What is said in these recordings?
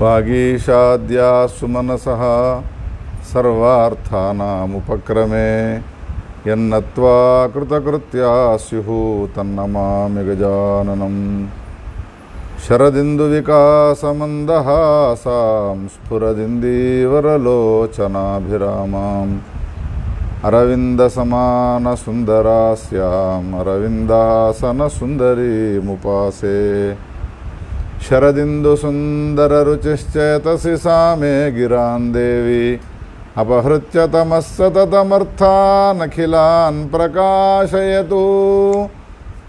వాగీషాద్యా సుమనసః సర్వార్థానాముపక్రమే యన్నత్వా కృతకృత్యా స్యుః తన్నమామి గజాననం. శరదిందువికాసమందహాసాం స్ఫురదిందీవరలోచనాభిరామాం అరవిందసమానసుందరాస్యాం అరవిందాసనసుందరీముపాసే. శరదిందుసుందరరుచిశ్చేతసి సా మే గిరాన్ దేవి అపహృత్య తమః సతతమర్థానఖిలాన్ ప్రకాశయతు.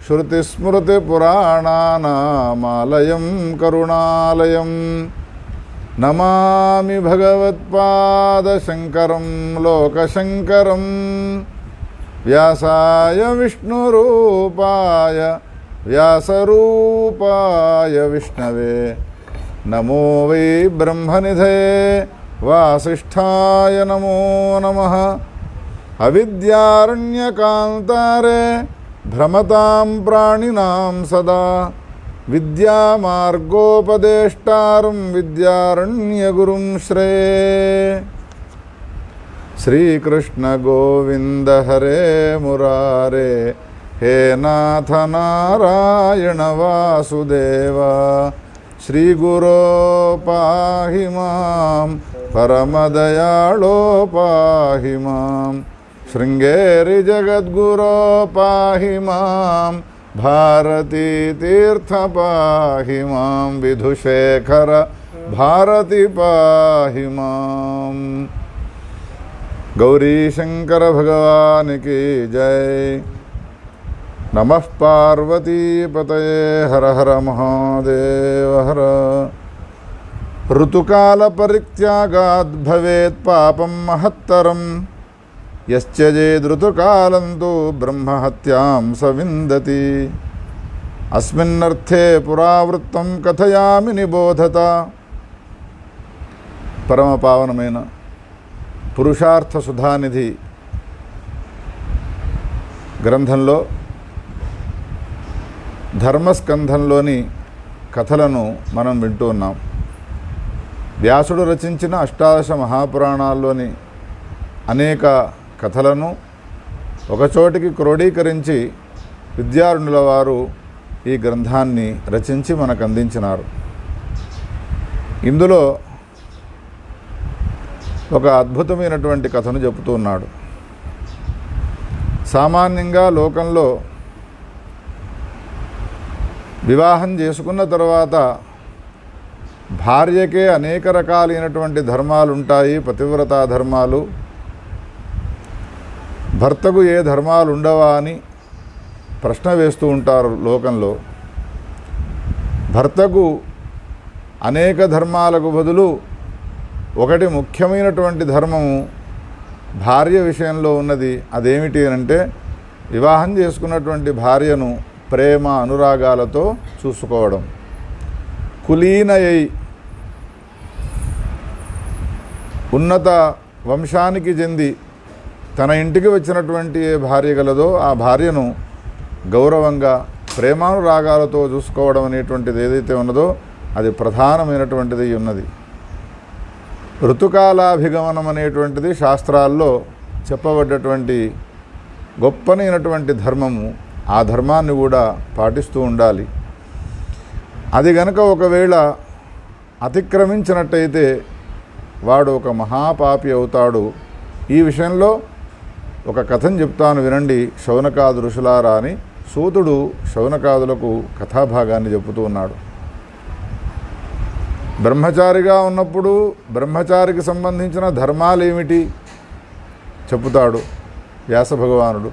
శృతిస్మృతిపురాణానామాలయం కరుణాలయం నమామి భగవత్పాదశంకరం లోకశంకరం. వ్యాసాయ విష్ణురూపాయ వ్యాసరూపాయ విష్ణవే నమో వై బ్రహ్మనిధయే వాసిష్ఠాయ నమో నమః. అవిద్యారణ్యకాంతారే భ్రమతాం ప్రాణినాం సదా విద్యామార్గోపదేష్టారం విద్యారణ్యగురుం శ్రేయే. శ్రీకృష్ణ గోవింద హరే మురారే హే నాథ నారాయణ వాసుదేవ. శ్రీగురో పాహి మాం పరమదయాళో పాహి మాం. శృంగేరి జగద్గురో పాహి మాం భారతీ తీర్థ పాహి మాం. విధుశేఖర భారతి పాహి మాం. గౌరీశంకర భగవానికి జై. నమః పార్వతీపతయే హర హర మహాదేవ హర. ఋతుకాల పరిత్యాగాద్ భవేత్ పాపం మహత్తరం యశ్చజేదృతుకాలం తు బ్రహ్మహత్యాం స విందతి. అస్మిన్నర్థే పురావృత్తం కథయామి నిబోధత. పరమ పావనమైన పురుషార్థ సుధానిధి గ్రంథంలో ధర్మస్కంధంలోని కథలను మనం వింటూ ఉన్నాం. వ్యాసుడు రచించిన అష్టాదశ మహాపురాణాల్లోని అనేక కథలను ఒకచోటికి క్రోడీకరించి విద్యారణుల వారు ఈ గ్రంథాన్ని రచించి మనకు అందించినారు. ఇందులో ఒక అద్భుతమైనటువంటి కథను చెబుతూ ఉన్నాడు. సామాన్యంగా లోకంలో వివాహం చేసుకున్న తర్వాత భార్యకే అనేక రకాలైనటువంటి ధర్మాలు ఉంటాయి, పతివ్రతా ధర్మాలు. భర్తకు ఏ ధర్మాలు ఉండవా అని ప్రశ్న వేస్తూ ఉంటారు లోకంలో. భర్తకు అనేక ధర్మాలకు బదులు ఒకటి ముఖ్యమైనటువంటి ధర్మము భార్య విషయంలో ఉన్నది. అదేమిటి అంటే వివాహం చేసుకున్నటువంటి భార్యను ప్రేమ అనురాగాలతో చూసుకోవడం. కులీనయై ఉన్నత వంశానికి చెంది తన ఇంటికి వచ్చినటువంటి ఏ భార్య గలదో ఆ భార్యను గౌరవంగా ప్రేమానురాగాలతో చూసుకోవడం అనేటువంటిది ఏదైతే ఉన్నదో అది ప్రధానమైనటువంటిది ఉన్నది. ఋతుకాలాభిగమనం అనేటువంటిది శాస్త్రాల్లో చెప్పబడ్డటువంటి గొప్పనైనటువంటి ధర్మము. ఆ ధర్మాన్ని కూడా పాటిస్తూ ఉండాలి. అది గనక ఒకవేళ అతిక్రమించినట్టయితే వాడు ఒక మహాపాపి అవుతాడు. ఈ విషయంలో ఒక కథను చెప్తాను వినండి. శౌనకాది ఋషులారా అని సూతుడు శౌనకాదులకు కథాభాగాన్ని చెబుతూ ఉన్నాడు. బ్రహ్మచారిగా ఉన్నప్పుడు బ్రహ్మచారికి సంబంధించిన ధర్మాలు ఏమిటి చెబుతాడు వ్యాస భగవానుడు.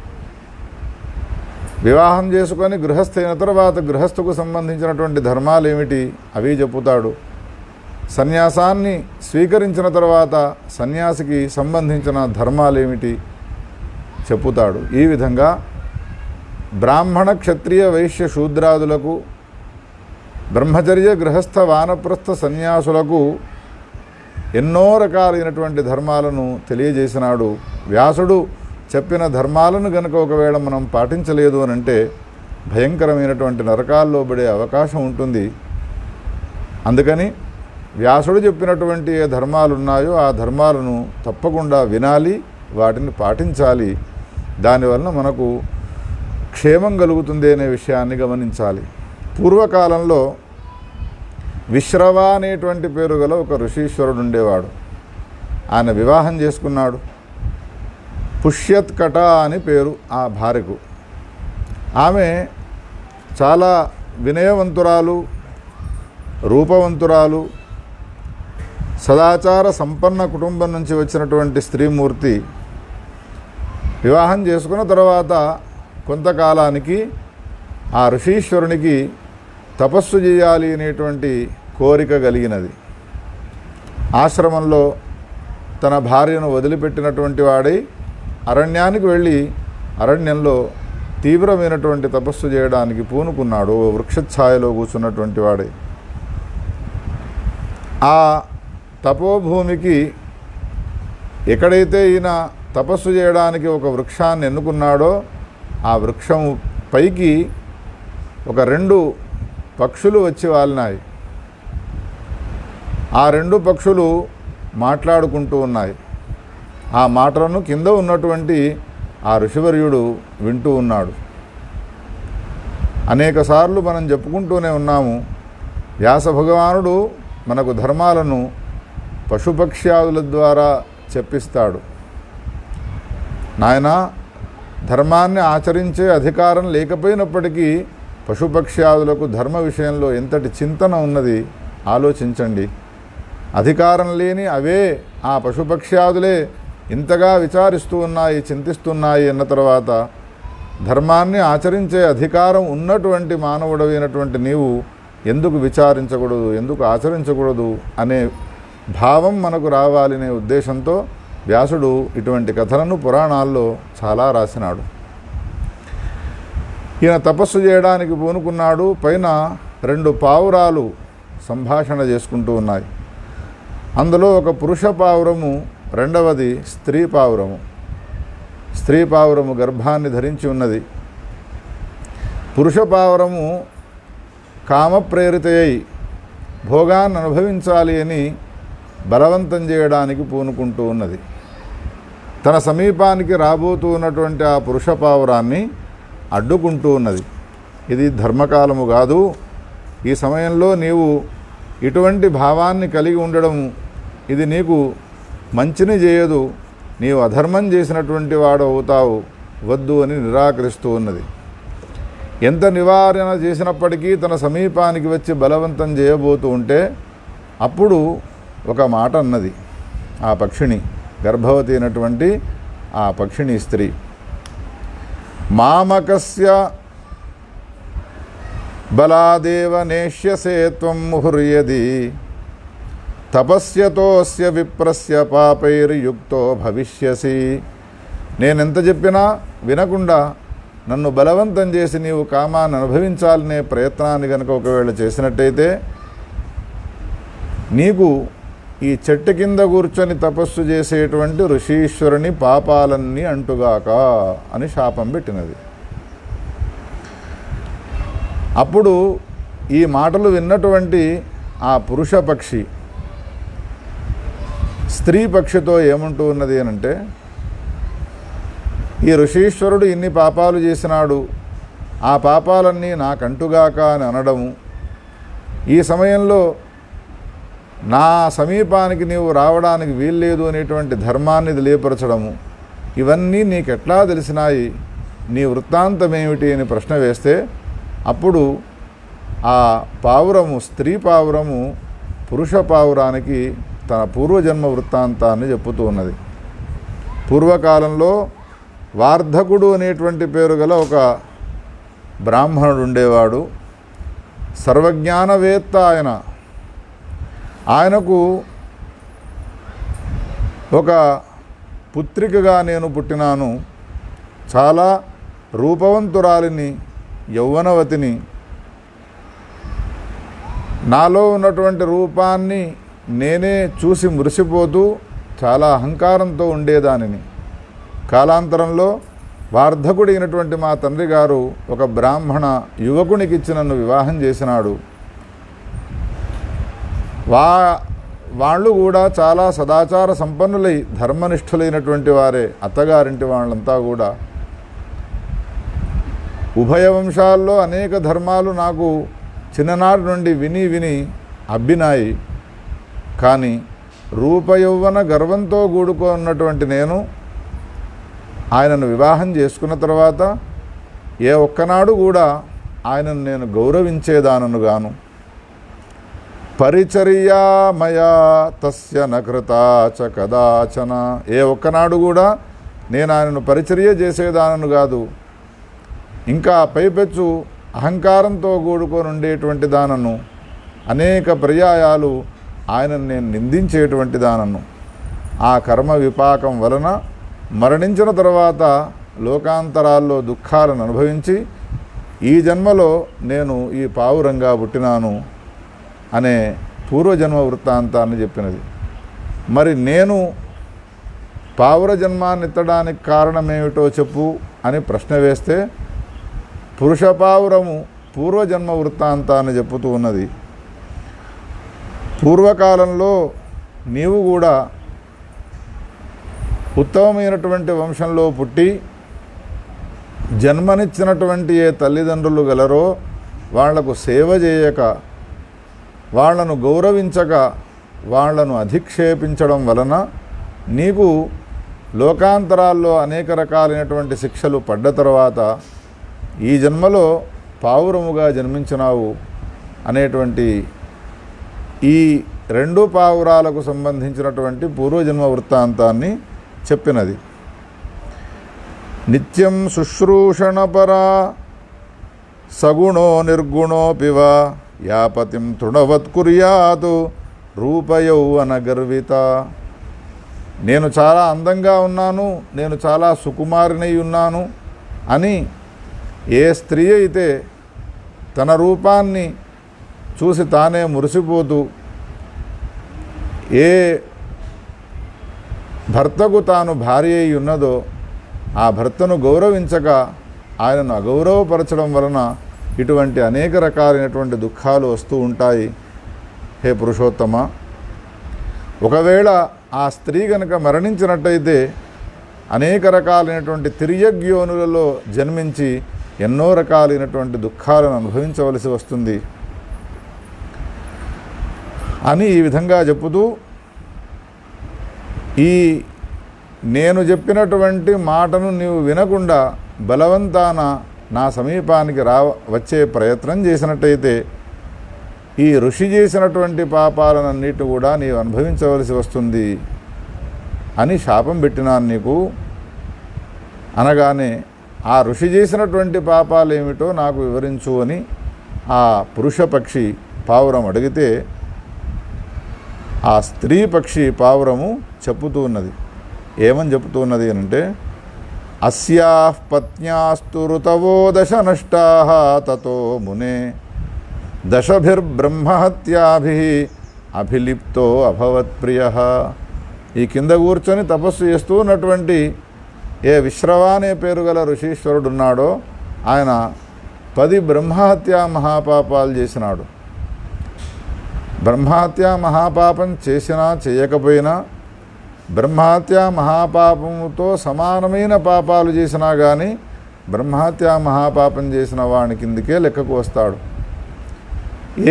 వివాహం చేసుకొని గృహస్థ అయిన తర్వాత గృహస్థకు సంబంధించినటువంటి ధర్మాలు ఏమిటి అవి చెబుతాడు. సన్యాసాన్ని స్వీకరించిన తర్వాత సన్యాసికి సంబంధించిన ధర్మాలు ఏమిటి చెప్పుతాడు. ఈ విధంగా బ్రాహ్మణ క్షత్రియ వైశ్య శూద్రాదులకు, బ్రహ్మచర్య గృహస్థ వానప్రస్థ సన్యాసులకు ఎన్నో రకాలైనటువంటి ధర్మాలను తెలియజేసినాడు. వ్యాసుడు చెప్పిన ధర్మాలను గనుక ఒకవేళ మనం పాటించలేదు అని అంటే భయంకరమైనటువంటి నరకాల్లో పడే అవకాశం ఉంటుంది. అందుకని వ్యాసుడు చెప్పినటువంటి ఏ ధర్మాలు ఉన్నాయో ఆ ధర్మాలను తప్పకుండా వినాలి, వాటిని పాటించాలి. దానివలన మనకు క్షేమం కలుగుతుంది అనే విషయాన్ని గమనించాలి. పూర్వకాలంలో విశ్రవ అనేటువంటి పేరు గల ఒక ఋషీశ్వరుడు ఉండేవాడు. ఆయన వివాహం చేసుకున్నాడు. పుష్యత్కట అని పేరు ఆ భార్యకు. ఆమె చాలా వినయవంతురాలు, రూపవంతురాలు, సదాచార సంపన్న కుటుంబం నుంచి వచ్చినటువంటి స్త్రీమూర్తి. వివాహం చేసుకున్న తర్వాత కొంతకాలానికి ఆ ఋషీశ్వరునికి తపస్సు చేయాలి అనేటువంటి కోరిక కలిగినది. ఆశ్రమంలో తన భార్యను వదిలిపెట్టినటువంటి వాడై అరణ్యానికి వెళ్ళి అరణ్యంలో తీవ్రమైనటువంటి తపస్సు చేయడానికి పూనుకున్నాడు. వృక్షఛాయలో కూర్చున్నటువంటి వాడై ఆ తపోభూమికి ఎక్కడైతే ఈయన తపస్సు చేయడానికి ఒక వృక్షాన్ని ఎన్నుకున్నాడో ఆ వృక్షం పైకి ఒక 2 పక్షులు వచ్చి వాలినాయి. ఆ 2 పక్షులు మాట్లాడుకుంటూ ఉన్నాయి. ఆ మాటలను కింద ఉన్నటువంటి ఆ ఋషివర్యుడు వింటూ ఉన్నాడు. అనేకసార్లు మనం చెప్పుకుంటూనే ఉన్నాము, వ్యాస భగవానుడు మనకు ధర్మాలను పశుపక్ష్యాదుల ద్వారా చెప్పిస్తాడు. నాయనా, ధర్మాన్ని ఆచరించే అధికారం లేకపోయినప్పటికీ పశుపక్ష్యాదులకు ధర్మ విషయంలో ఎంతటి చింతన ఉన్నది ఆలోచించండి. అధికారం లేని అవే ఆ పశుపక్ష్యాదులే ఇంతగా విచారిస్తూ ఉన్నాయి, చింతిస్తున్నాయి అన్న తర్వాత ధర్మాన్ని ఆచరించే అధికారం ఉన్నటువంటి మానవుడైనటువంటి నీవు ఎందుకు విచారించకూడదు, ఎందుకు ఆచరించకూడదు అనే భావం మనకు రావాలనే ఉద్దేశంతో వ్యాసుడు ఇటువంటి కథలను పురాణాల్లో చాలా రాసినాడు. ఈయన తపస్సు చేయడానికి పూనుకున్నాడు. పైన 2 పావురాలు సంభాషణ చేసుకుంటూ ఉన్నాయి. అందులో ఒక పురుష పావురము, రెండవది స్త్రీ పావురము. స్త్రీ పావురము గర్భాన్ని ధరించి ఉన్నది. పురుష పావురము కామప్రేరితయై భోగాన్ని అనుభవించాలి అని బలవంతం చేయడానికి పూనుకుంటూ ఉన్నది. తన సమీపానికి రాబోతూ ఉన్నటువంటి ఆ పురుష పావురాన్ని అడ్డుకుంటూ ఉన్నది. ఇది ధర్మకాలము కాదు, ఈ సమయంలో నీవు ఇటువంటి భావాన్ని కలిగి ఉండడం ఇది నీకు మంచిని చేయదు, నీవు అధర్మం చేసినటువంటి వాడు అవుతావు, వద్దు అని నిరాకరిస్తూ ఉన్నది. ఎంత నివారణ చేసినప్పటికీ తన సమీపానికి వచ్చి బలవంతం చేయబోతూ ఉంటే అప్పుడు ఒక మాట అన్నది ఆ పక్షిణి, గర్భవతి అయినటువంటి ఆ పక్షిణి స్త్రీ. మామకస్య బలాదేవ నేష్యసే త్వం ముహుర్యది తపస్యతోస్య విప్రస్య పాపైర్యుక్తో భవిష్యసి. నేనెంత చెప్పినా వినకుండా నన్ను బలవంతం చేసి నీవు కామాన్ని అనుభవించాలనే ప్రయత్నాన్ని కనుక ఒకవేళ చేసినట్టయితే నీకు ఈ చెట్టు కింద కూర్చొని తపస్సు చేసేటువంటి ఋషీశ్వరుని పాపాలన్నీ అంటుగాక అని శాపం పెట్టినది. అప్పుడు ఈ మాటలు విన్నటువంటి ఆ పురుష పక్షి స్త్రీ పక్షితో ఏమంటూ ఉన్నది అనంటే, ఈ ఋషీశ్వరుడు ఇన్ని పాపాలు చేసినాడు, ఆ పాపాలన్నీ నాకంటుగాక అని అనడము, ఈ సమయంలో నా సమీపానికి నీవు రావడానికి వీల్లేదు అనేటువంటి ధర్మాన్ని తెలియపరచడము, ఇవన్నీ నీకెట్లా తెలిసినాయి, నీ వృత్తాంతం ఏమిటి అని ప్రశ్న వేస్తే అప్పుడు ఆ పావురము, స్త్రీ పావురము పురుష పావురానికి తన పూర్వజన్మ వృత్తాంతాన్ని చెప్పుతూ ఉన్నది. పూర్వకాలంలో వార్ధకుడు అనేటువంటి పేరు గల ఒక బ్రాహ్మణుడు ఉండేవాడు. సర్వజ్ఞానవేత్త ఆయనకు ఒక పుత్రికగా నేను పుట్టినాను. చాలా రూపవంతురాలిని, యౌవనవతిని. నాలో ఉన్నటువంటి రూపాన్ని నేనే చూసి మురిసిపోతూ చాలా అహంకారంతో ఉండేదానిని. కాలాంతరంలో వార్ధకుడైనటువంటి మా తండ్రి గారు ఒక బ్రాహ్మణ యువకునికి ఇచ్చి నన్ను వివాహం చేసినాడు. వాళ్ళు కూడా చాలా సదాచార సంపన్నులై ధర్మనిష్ఠులైనటువంటి వారే. అత్తగారింటి వాళ్ళంతా కూడా ఉభయ వంశాల్లో అనేక ధర్మాలు నాకు చిన్ననాటి నుండి విని విని అబ్బినాయి. కానీ రూపయౌవన గర్వంతో కూడుకున్నటువంటి నేను ఆయనను వివాహం చేసుకున్న తర్వాత ఏ ఒక్కనాడు కూడా ఆయనను నేను గౌరవించేదానను గాను. పరిచర్యామయా తస్య నకృతా చ కదాచన. ఏ ఒక్కనాడు కూడా నేను ఆయనను పరిచర్య చేసేదానను కాదు. ఇంకా పైపెచ్చు అహంకారంతో కూడుకొని ఉండేటువంటి దానను, అనేక పర్యాయాలు ఆయనను నేను నిందించేటువంటి దానను. ఆ కర్మ విపాకం వలన మరణించిన తర్వాత లోకాంతరాల్లో దుఃఖాలను అనుభవించి ఈ జన్మలో నేను ఈ పావురంగా పుట్టినాను అనే పూర్వజన్మ వృత్తాంతాన్ని చెప్పినది. మరి నేను పావుర జన్మాన్ని ఎత్తడానికి కారణమేమిటో చెప్పు అని ప్రశ్న వేస్తే పురుష పావురము పూర్వజన్మ వృత్తాంతాన్ని చెప్పుతూ ఉన్నది. పూర్వకాలంలో నీవు కూడా ఉత్తమమైనటువంటి వంశంలో పుట్టి జన్మనిచ్చినటువంటి ఏ తల్లిదండ్రులు గలరో వాళ్లకు సేవ చేయక, వాళ్లను గౌరవించక, వాళ్లను అధిక్షేపించడం వలన నీకు లోకాంతరాల్లో అనేక రకాలైనటువంటి శిక్షలు పడ్డ తర్వాత ఈ జన్మలో పావురముగా జన్మించినావు అనేటువంటి ఈ రెండు పావురాలకు సంబంధించినటువంటి పూర్వజన్మ వృత్తాంతాన్ని చెప్పినది. నిత్యం శుశ్రూషణపరా సగుణో నిర్గుణోపివ యాపతిం తృణవత్కుర్యాతు రూపయౌవన గర్విత. నేను చాలా అందంగా ఉన్నాను, నేను చాలా సుకుమారినై ఉన్నాను అని ఏ స్త్రీ అయితే తన రూపాన్ని చూసి తానే మురిసిపోతూ ఏ భర్తకు తాను భార్య అయి ఉన్నదో ఆ భర్తను గౌరవించక ఆయనను అగౌరవపరచడం వలన ఇటువంటి అనేక రకాలైనటువంటి దుఃఖాలు వస్తూ ఉంటాయి. హే పురుషోత్తమ, ఒకవేళ ఆ స్త్రీ కనుక మరణించినట్టయితే అనేక రకాలైనటువంటి తిర్యగ్యోనులలో జన్మించి ఎన్నో రకాలైనటువంటి దుఃఖాలను అనుభవించవలసి వస్తుంది అని ఈ విధంగా చెప్పుతూ, ఈ నేను చెప్పినటువంటి మాటను నీవు వినకుండా బలవంతాన నా సమీపానికి వచ్చే ప్రయత్నం చేసినట్టయితే ఈ ఋషి చేసినటువంటి పాపాలన్నిటి కూడా నీవు అనుభవించవలసి వస్తుంది అని శాపం పెట్టినాను నీకు. అనగానే ఆ ఋషి చేసినటువంటి పాపాలు ఏమిటో నాకు వివరించు అని ఆ పురుష పక్షి పావురం అడిగితే ఆ స్త్రీ పక్షి పావురము చెప్పుతూ ఉన్నది. ఏమని చెప్తూ ఉన్నది అంటే, అస్యాః పత్న్యాస్తు ఋతవో దశ నష్టాః తతో మునే దశభిర్బ్రహ్మహత్యాభిః అభిలిప్తో అభవత్ ప్రియః. ఈ కింద కూర్చొని తపస్సు చేస్తూ ఉన్నటువంటి ఏ విశ్రవ అనే పేరు గల ఋషీశ్వరుడున్నాడో ఆయన 10 బ్రహ్మహత్యా మహాపాపాలు చేసినాడు. బ్రహ్మహత్యా మహాపాపం చేసినా చేయకపోయినా, బ్రహ్మహత్యా మహాపాపముతో సమానమైన పాపాలు చేసినా కానీ బ్రహ్మహత్యా మహాపాపం చేసిన వాని కిందికే లెక్కకు వస్తాడు.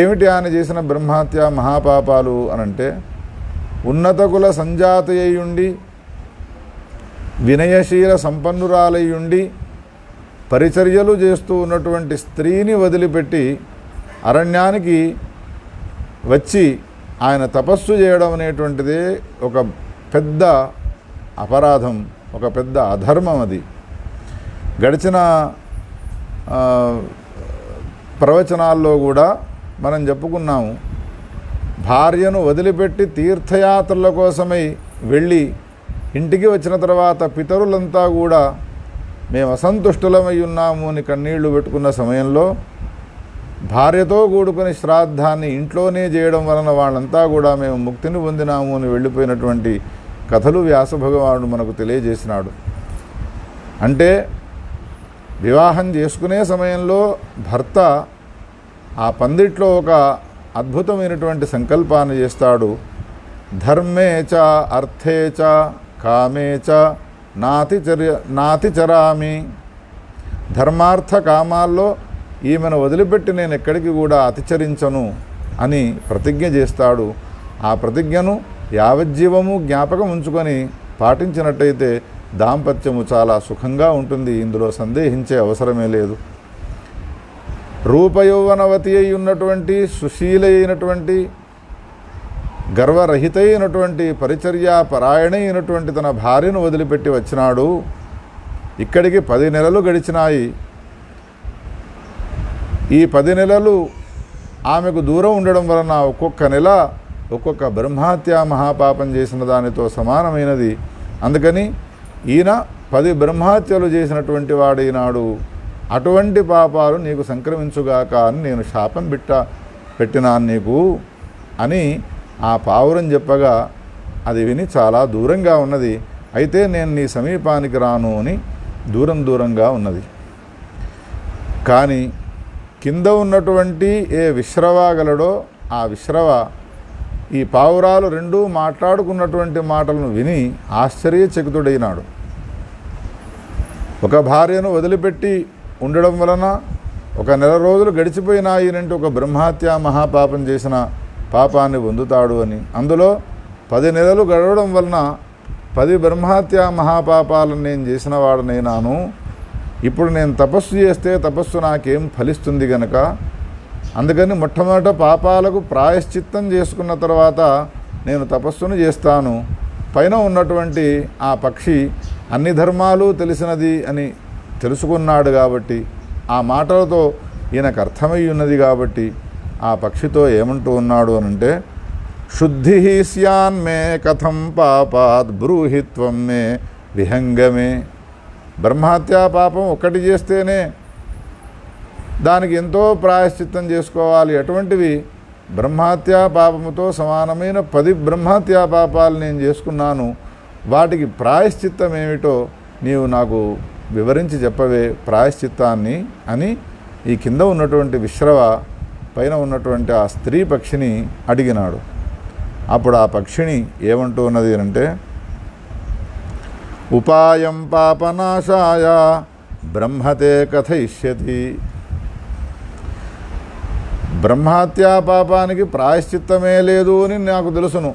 ఏమిటి ఆయన చేసిన బ్రహ్మహత్యా మహాపాపాలు అనంటే, ఉన్నత కుల సంజాతయ్యుండి వినయశీల సంపన్నురాలయ్యుండి పరిచర్యలు చేస్తూ ఉన్నటువంటి స్త్రీని వదిలిపెట్టి అరణ్యానికి వచ్చి ఆయన తపస్సు చేయడం అనేటువంటిదే ఒక పెద్ద అపరాధం, ఒక పెద్ద అధర్మం. అది గడిచిన ప్రవచనాల్లో కూడా మనం చెప్పుకున్నాము. భార్యను వదిలిపెట్టి తీర్థయాత్రల కోసమై వెళ్ళి ఇంటికి వచ్చిన తర్వాత పితరులంతా కూడా మేము అసంతుష్టులమై ఉన్నాము అని కన్నీళ్లు పెట్టుకున్న సమయంలో భార్యతో కూడుకుని శ్రాద్ధాన్ని ఇంట్లోనే చేయడం వలన వాళ్ళంతా కూడా మేము ముక్తిని పొందినాము అని వెళ్ళిపోయినటువంటి కథలు వ్యాస భగవానుడు మనకు తెలియజేసినాడు. అంటే వివాహం చేసుకునే సమయంలో భర్త ఆ పందిట్లో ఒక అద్భుతమైనటువంటి సంకల్పాన్ని చేస్తాడు. ధర్మే చ అర్థే చ కామే చ నాతిచరామి. ధర్మార్థ కామాల్లో ఈమెను వదిలిపెట్టి నేను ఎక్కడికి కూడా అతిచరించను అని ప్రతిజ్ఞ చేస్తాడు. ఆ ప్రతిజ్ఞను యావజ్జీవము జ్ఞాపకం ఉంచుకొని పాటించినట్టయితే దాంపత్యము చాలా సుఖంగా ఉంటుంది. ఇందులో సందేహించే అవసరమే లేదు. రూపయౌవనవతి అయి ఉన్నటువంటి, సుశీల అయినటువంటి, గర్వరహిత అయినటువంటి, పరిచర్యా పరాయణ అయినటువంటి తన భార్యను వదిలిపెట్టి వచ్చినాడు. ఇక్కడికి 10 నెలలు గడిచినాయి. ఈ 10 నెలలు ఆమెకు దూరం ఉండడం వలన ఒక్కొక్క నెల ఒక్కొక్క బ్రహ్మహత్యా మహాపాపం చేసిన దానితో సమానమైనది. అందుకని ఈయన 10 బ్రహ్మహత్యలు చేసినటువంటి వాడైనాడు. అటువంటి పాపాలు నీకు సంక్రమించుగాక అని నేను శాపం పెట్టినాను నీకు అని ఆ పావురం చెప్పగా అది విని చాలా దూరంగా ఉన్నది. అయితే నేను నీ సమీపానికి రాను అని దూరంగా ఉన్నది. కానీ కింద ఉన్నటువంటి ఏ విశ్రవాగలడో ఆ విశ్రవ ఈ పావురాలు రెండూ మాట్లాడుకున్నటువంటి మాటలను విని ఆశ్చర్యచకితుడైనాడు. ఒక భార్యను వదిలిపెట్టి ఉండడం వలన 1 నెల రోజులు గడిచిపోయినాయినంటే ఒక బ్రహ్మహత్యా మహాపాపం చేసిన పాపాన్ని పొందుతాడు అని. అందులో 10 నెలలు గడవడం వలన 10 బ్రహ్మహత్యా మహాపాపాలను నేను చేసిన వాడనైనాను. ఇప్పుడు నేను తపస్సు చేస్తే తపస్సు నాకేం ఫలిస్తుంది గనక, అందుకని మొట్టమొదట పాపాలకు ప్రాయశ్చిత్తం చేసుకున్న తర్వాత నేను తపస్సును చేస్తాను. పైన ఉన్నటువంటి ఆ పక్షి అన్ని ధర్మాలు తెలిసినది అని తెలుసుకున్నాడు కాబట్టి, ఆ మాటలతో ఈయనకు అర్థమై ఉన్నది కాబట్టి ఆ పక్షితో ఏమంటూ ఉన్నాడు అనంటే, శుద్ధి స్యాన్మే కథం పాపాద్ బ్రూహిత్వం మే విహంగమే. బ్రహ్మహత్యా పాపం ఒక్కటి చేస్తేనే దానికి ఎంతో ప్రాయశ్చిత్తం చేసుకోవాలి. అటువంటివి బ్రహ్మహత్యా పాపముతో సమానమైన 10 బ్రహ్మహత్యా పాపాలు నేను చేసుకున్నాను. వాటికి ప్రాయశ్చిత్తం ఏమిటో నీవు నాకు వివరించి చెప్పవే ప్రాయశ్చిత్తాన్ని అని ఈ కింద ఉన్నటువంటి విశ్రవ పైన ఉన్నటువంటి ఆ స్త్రీ పక్షిని అడిగినాడు. అప్పుడు ఆ పక్షిని ఏమంటూ ఉన్నది అంటే, ఉపాయం పాపనాశాయ బ్రహ్మతే కథయిష్యతి. బ్రహ్మహత్యా పాపానికి ప్రాయశ్చిత్తమే లేదు అని నాకు తెలుసును.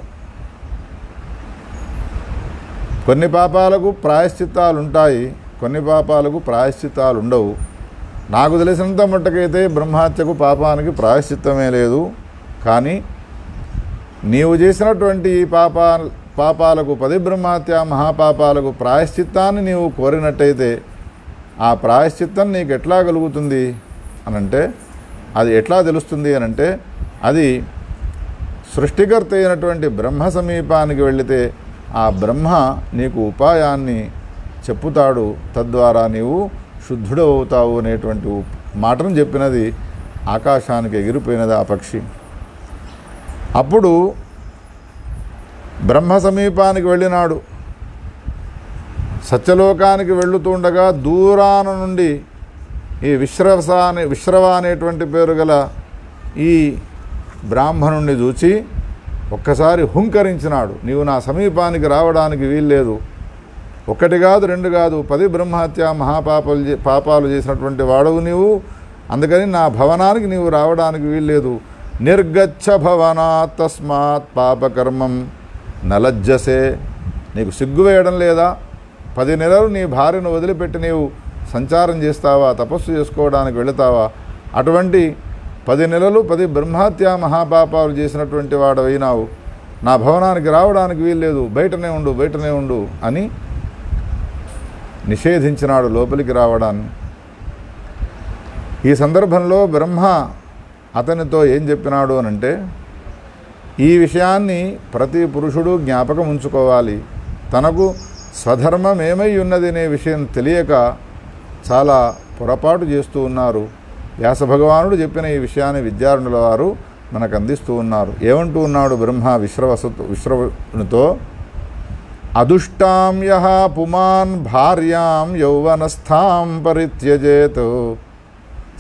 కొన్ని పాపాలకు ప్రాయశ్చిత్తాలు ఉంటాయి, కొన్ని పాపాలకు ప్రాయశ్చిత్తాలు ఉండవు. నాకు తెలిసినంత మట్టుకైతే బ్రహ్మహత్యకు పాపానికి ప్రాయశ్చిత్తమే లేదు. కానీ నీవు చేసినటువంటి ఈ పాపాలకు 10 బ్రహ్మహత్యా మహాపాపాలకు ప్రాయశ్చిత్తాన్ని నీవు కోరినట్టయితే ఆ ప్రాయశ్చిత్తం నీకు ఎట్లా కలుగుతుంది అనంటే, అది ఎట్లా తెలుస్తుంది అనంటే, అది సృష్టికర్త అయినటువంటి బ్రహ్మ సమీపానికి వెళితే ఆ బ్రహ్మ నీకు ఉపాయాన్ని చెప్పుతాడు. తద్వారా నీవు శుద్ధుడవుతావు అనేటువంటి మాటను చెప్పినది ఆకాశానికి ఎగిరిపోయినది ఆ పక్షి. అప్పుడు బ్రహ్మ సమీపానికి వెళ్ళినాడు. సత్యలోకానికి వెళ్ళుతుండగా దూరాన నుండి ఈ విశ్రవ అనేటువంటి పేరు గల ఈ బ్రాహ్మణుణ్ణి చూచి ఒక్కసారి హుంకరించినాడు. నీవు నా సమీపానికి రావడానికి వీల్లేదు. 1 కాదు 2 కాదు 10 బ్రహ్మహత్యా పాపాలు చేసినటువంటి వాడవు నీవు. అందుకని నా భవనానికి నీవు రావడానికి వీల్లేదు. నిర్గచ్చ భవనాత్ తస్మాత్ పాపకర్మం నలజ్జసే. నీకు సిగ్గు వేయడం లేదా? 10 నెలలు నీ భార్యను వదిలిపెట్టి నీవు సంచారం చేస్తావా? తపస్సు చేసుకోవడానికి వెళతావా? అటువంటి 10 నెలలు 10 బ్రహ్మహత్యా మహాపాపాలు చేసినటువంటి వాడవైనావు. నా భవనానికి రావడానికి వీల్లేదు, బయటనే ఉండు అని నిషేధించినాడు లోపలికి రావడాన్ని. ఈ సందర్భంలో బ్రహ్మ అతనితో ఏం చెప్పినాడు అనంటే, ఈ విషయాన్ని ప్రతి పురుషుడు జ్ఞాపకం ఉంచుకోవాలి. తనకు స్వధర్మం ఏమై ఉన్నది అనే విషయం తెలియక చాలా పొరపాటు చేస్తూ ఉన్నారు. వ్యాస భగవానుడు చెప్పిన ఈ విషయాన్ని విద్యారణుల వారు మనకు అందిస్తూ ఉన్నారు. ఏమంటూ ఉన్నాడు బ్రహ్మ విశ్రవునితో, అదుష్టాం యః పుమాన్ భార్యాం యౌవనస్థాం పరిత్యజేత్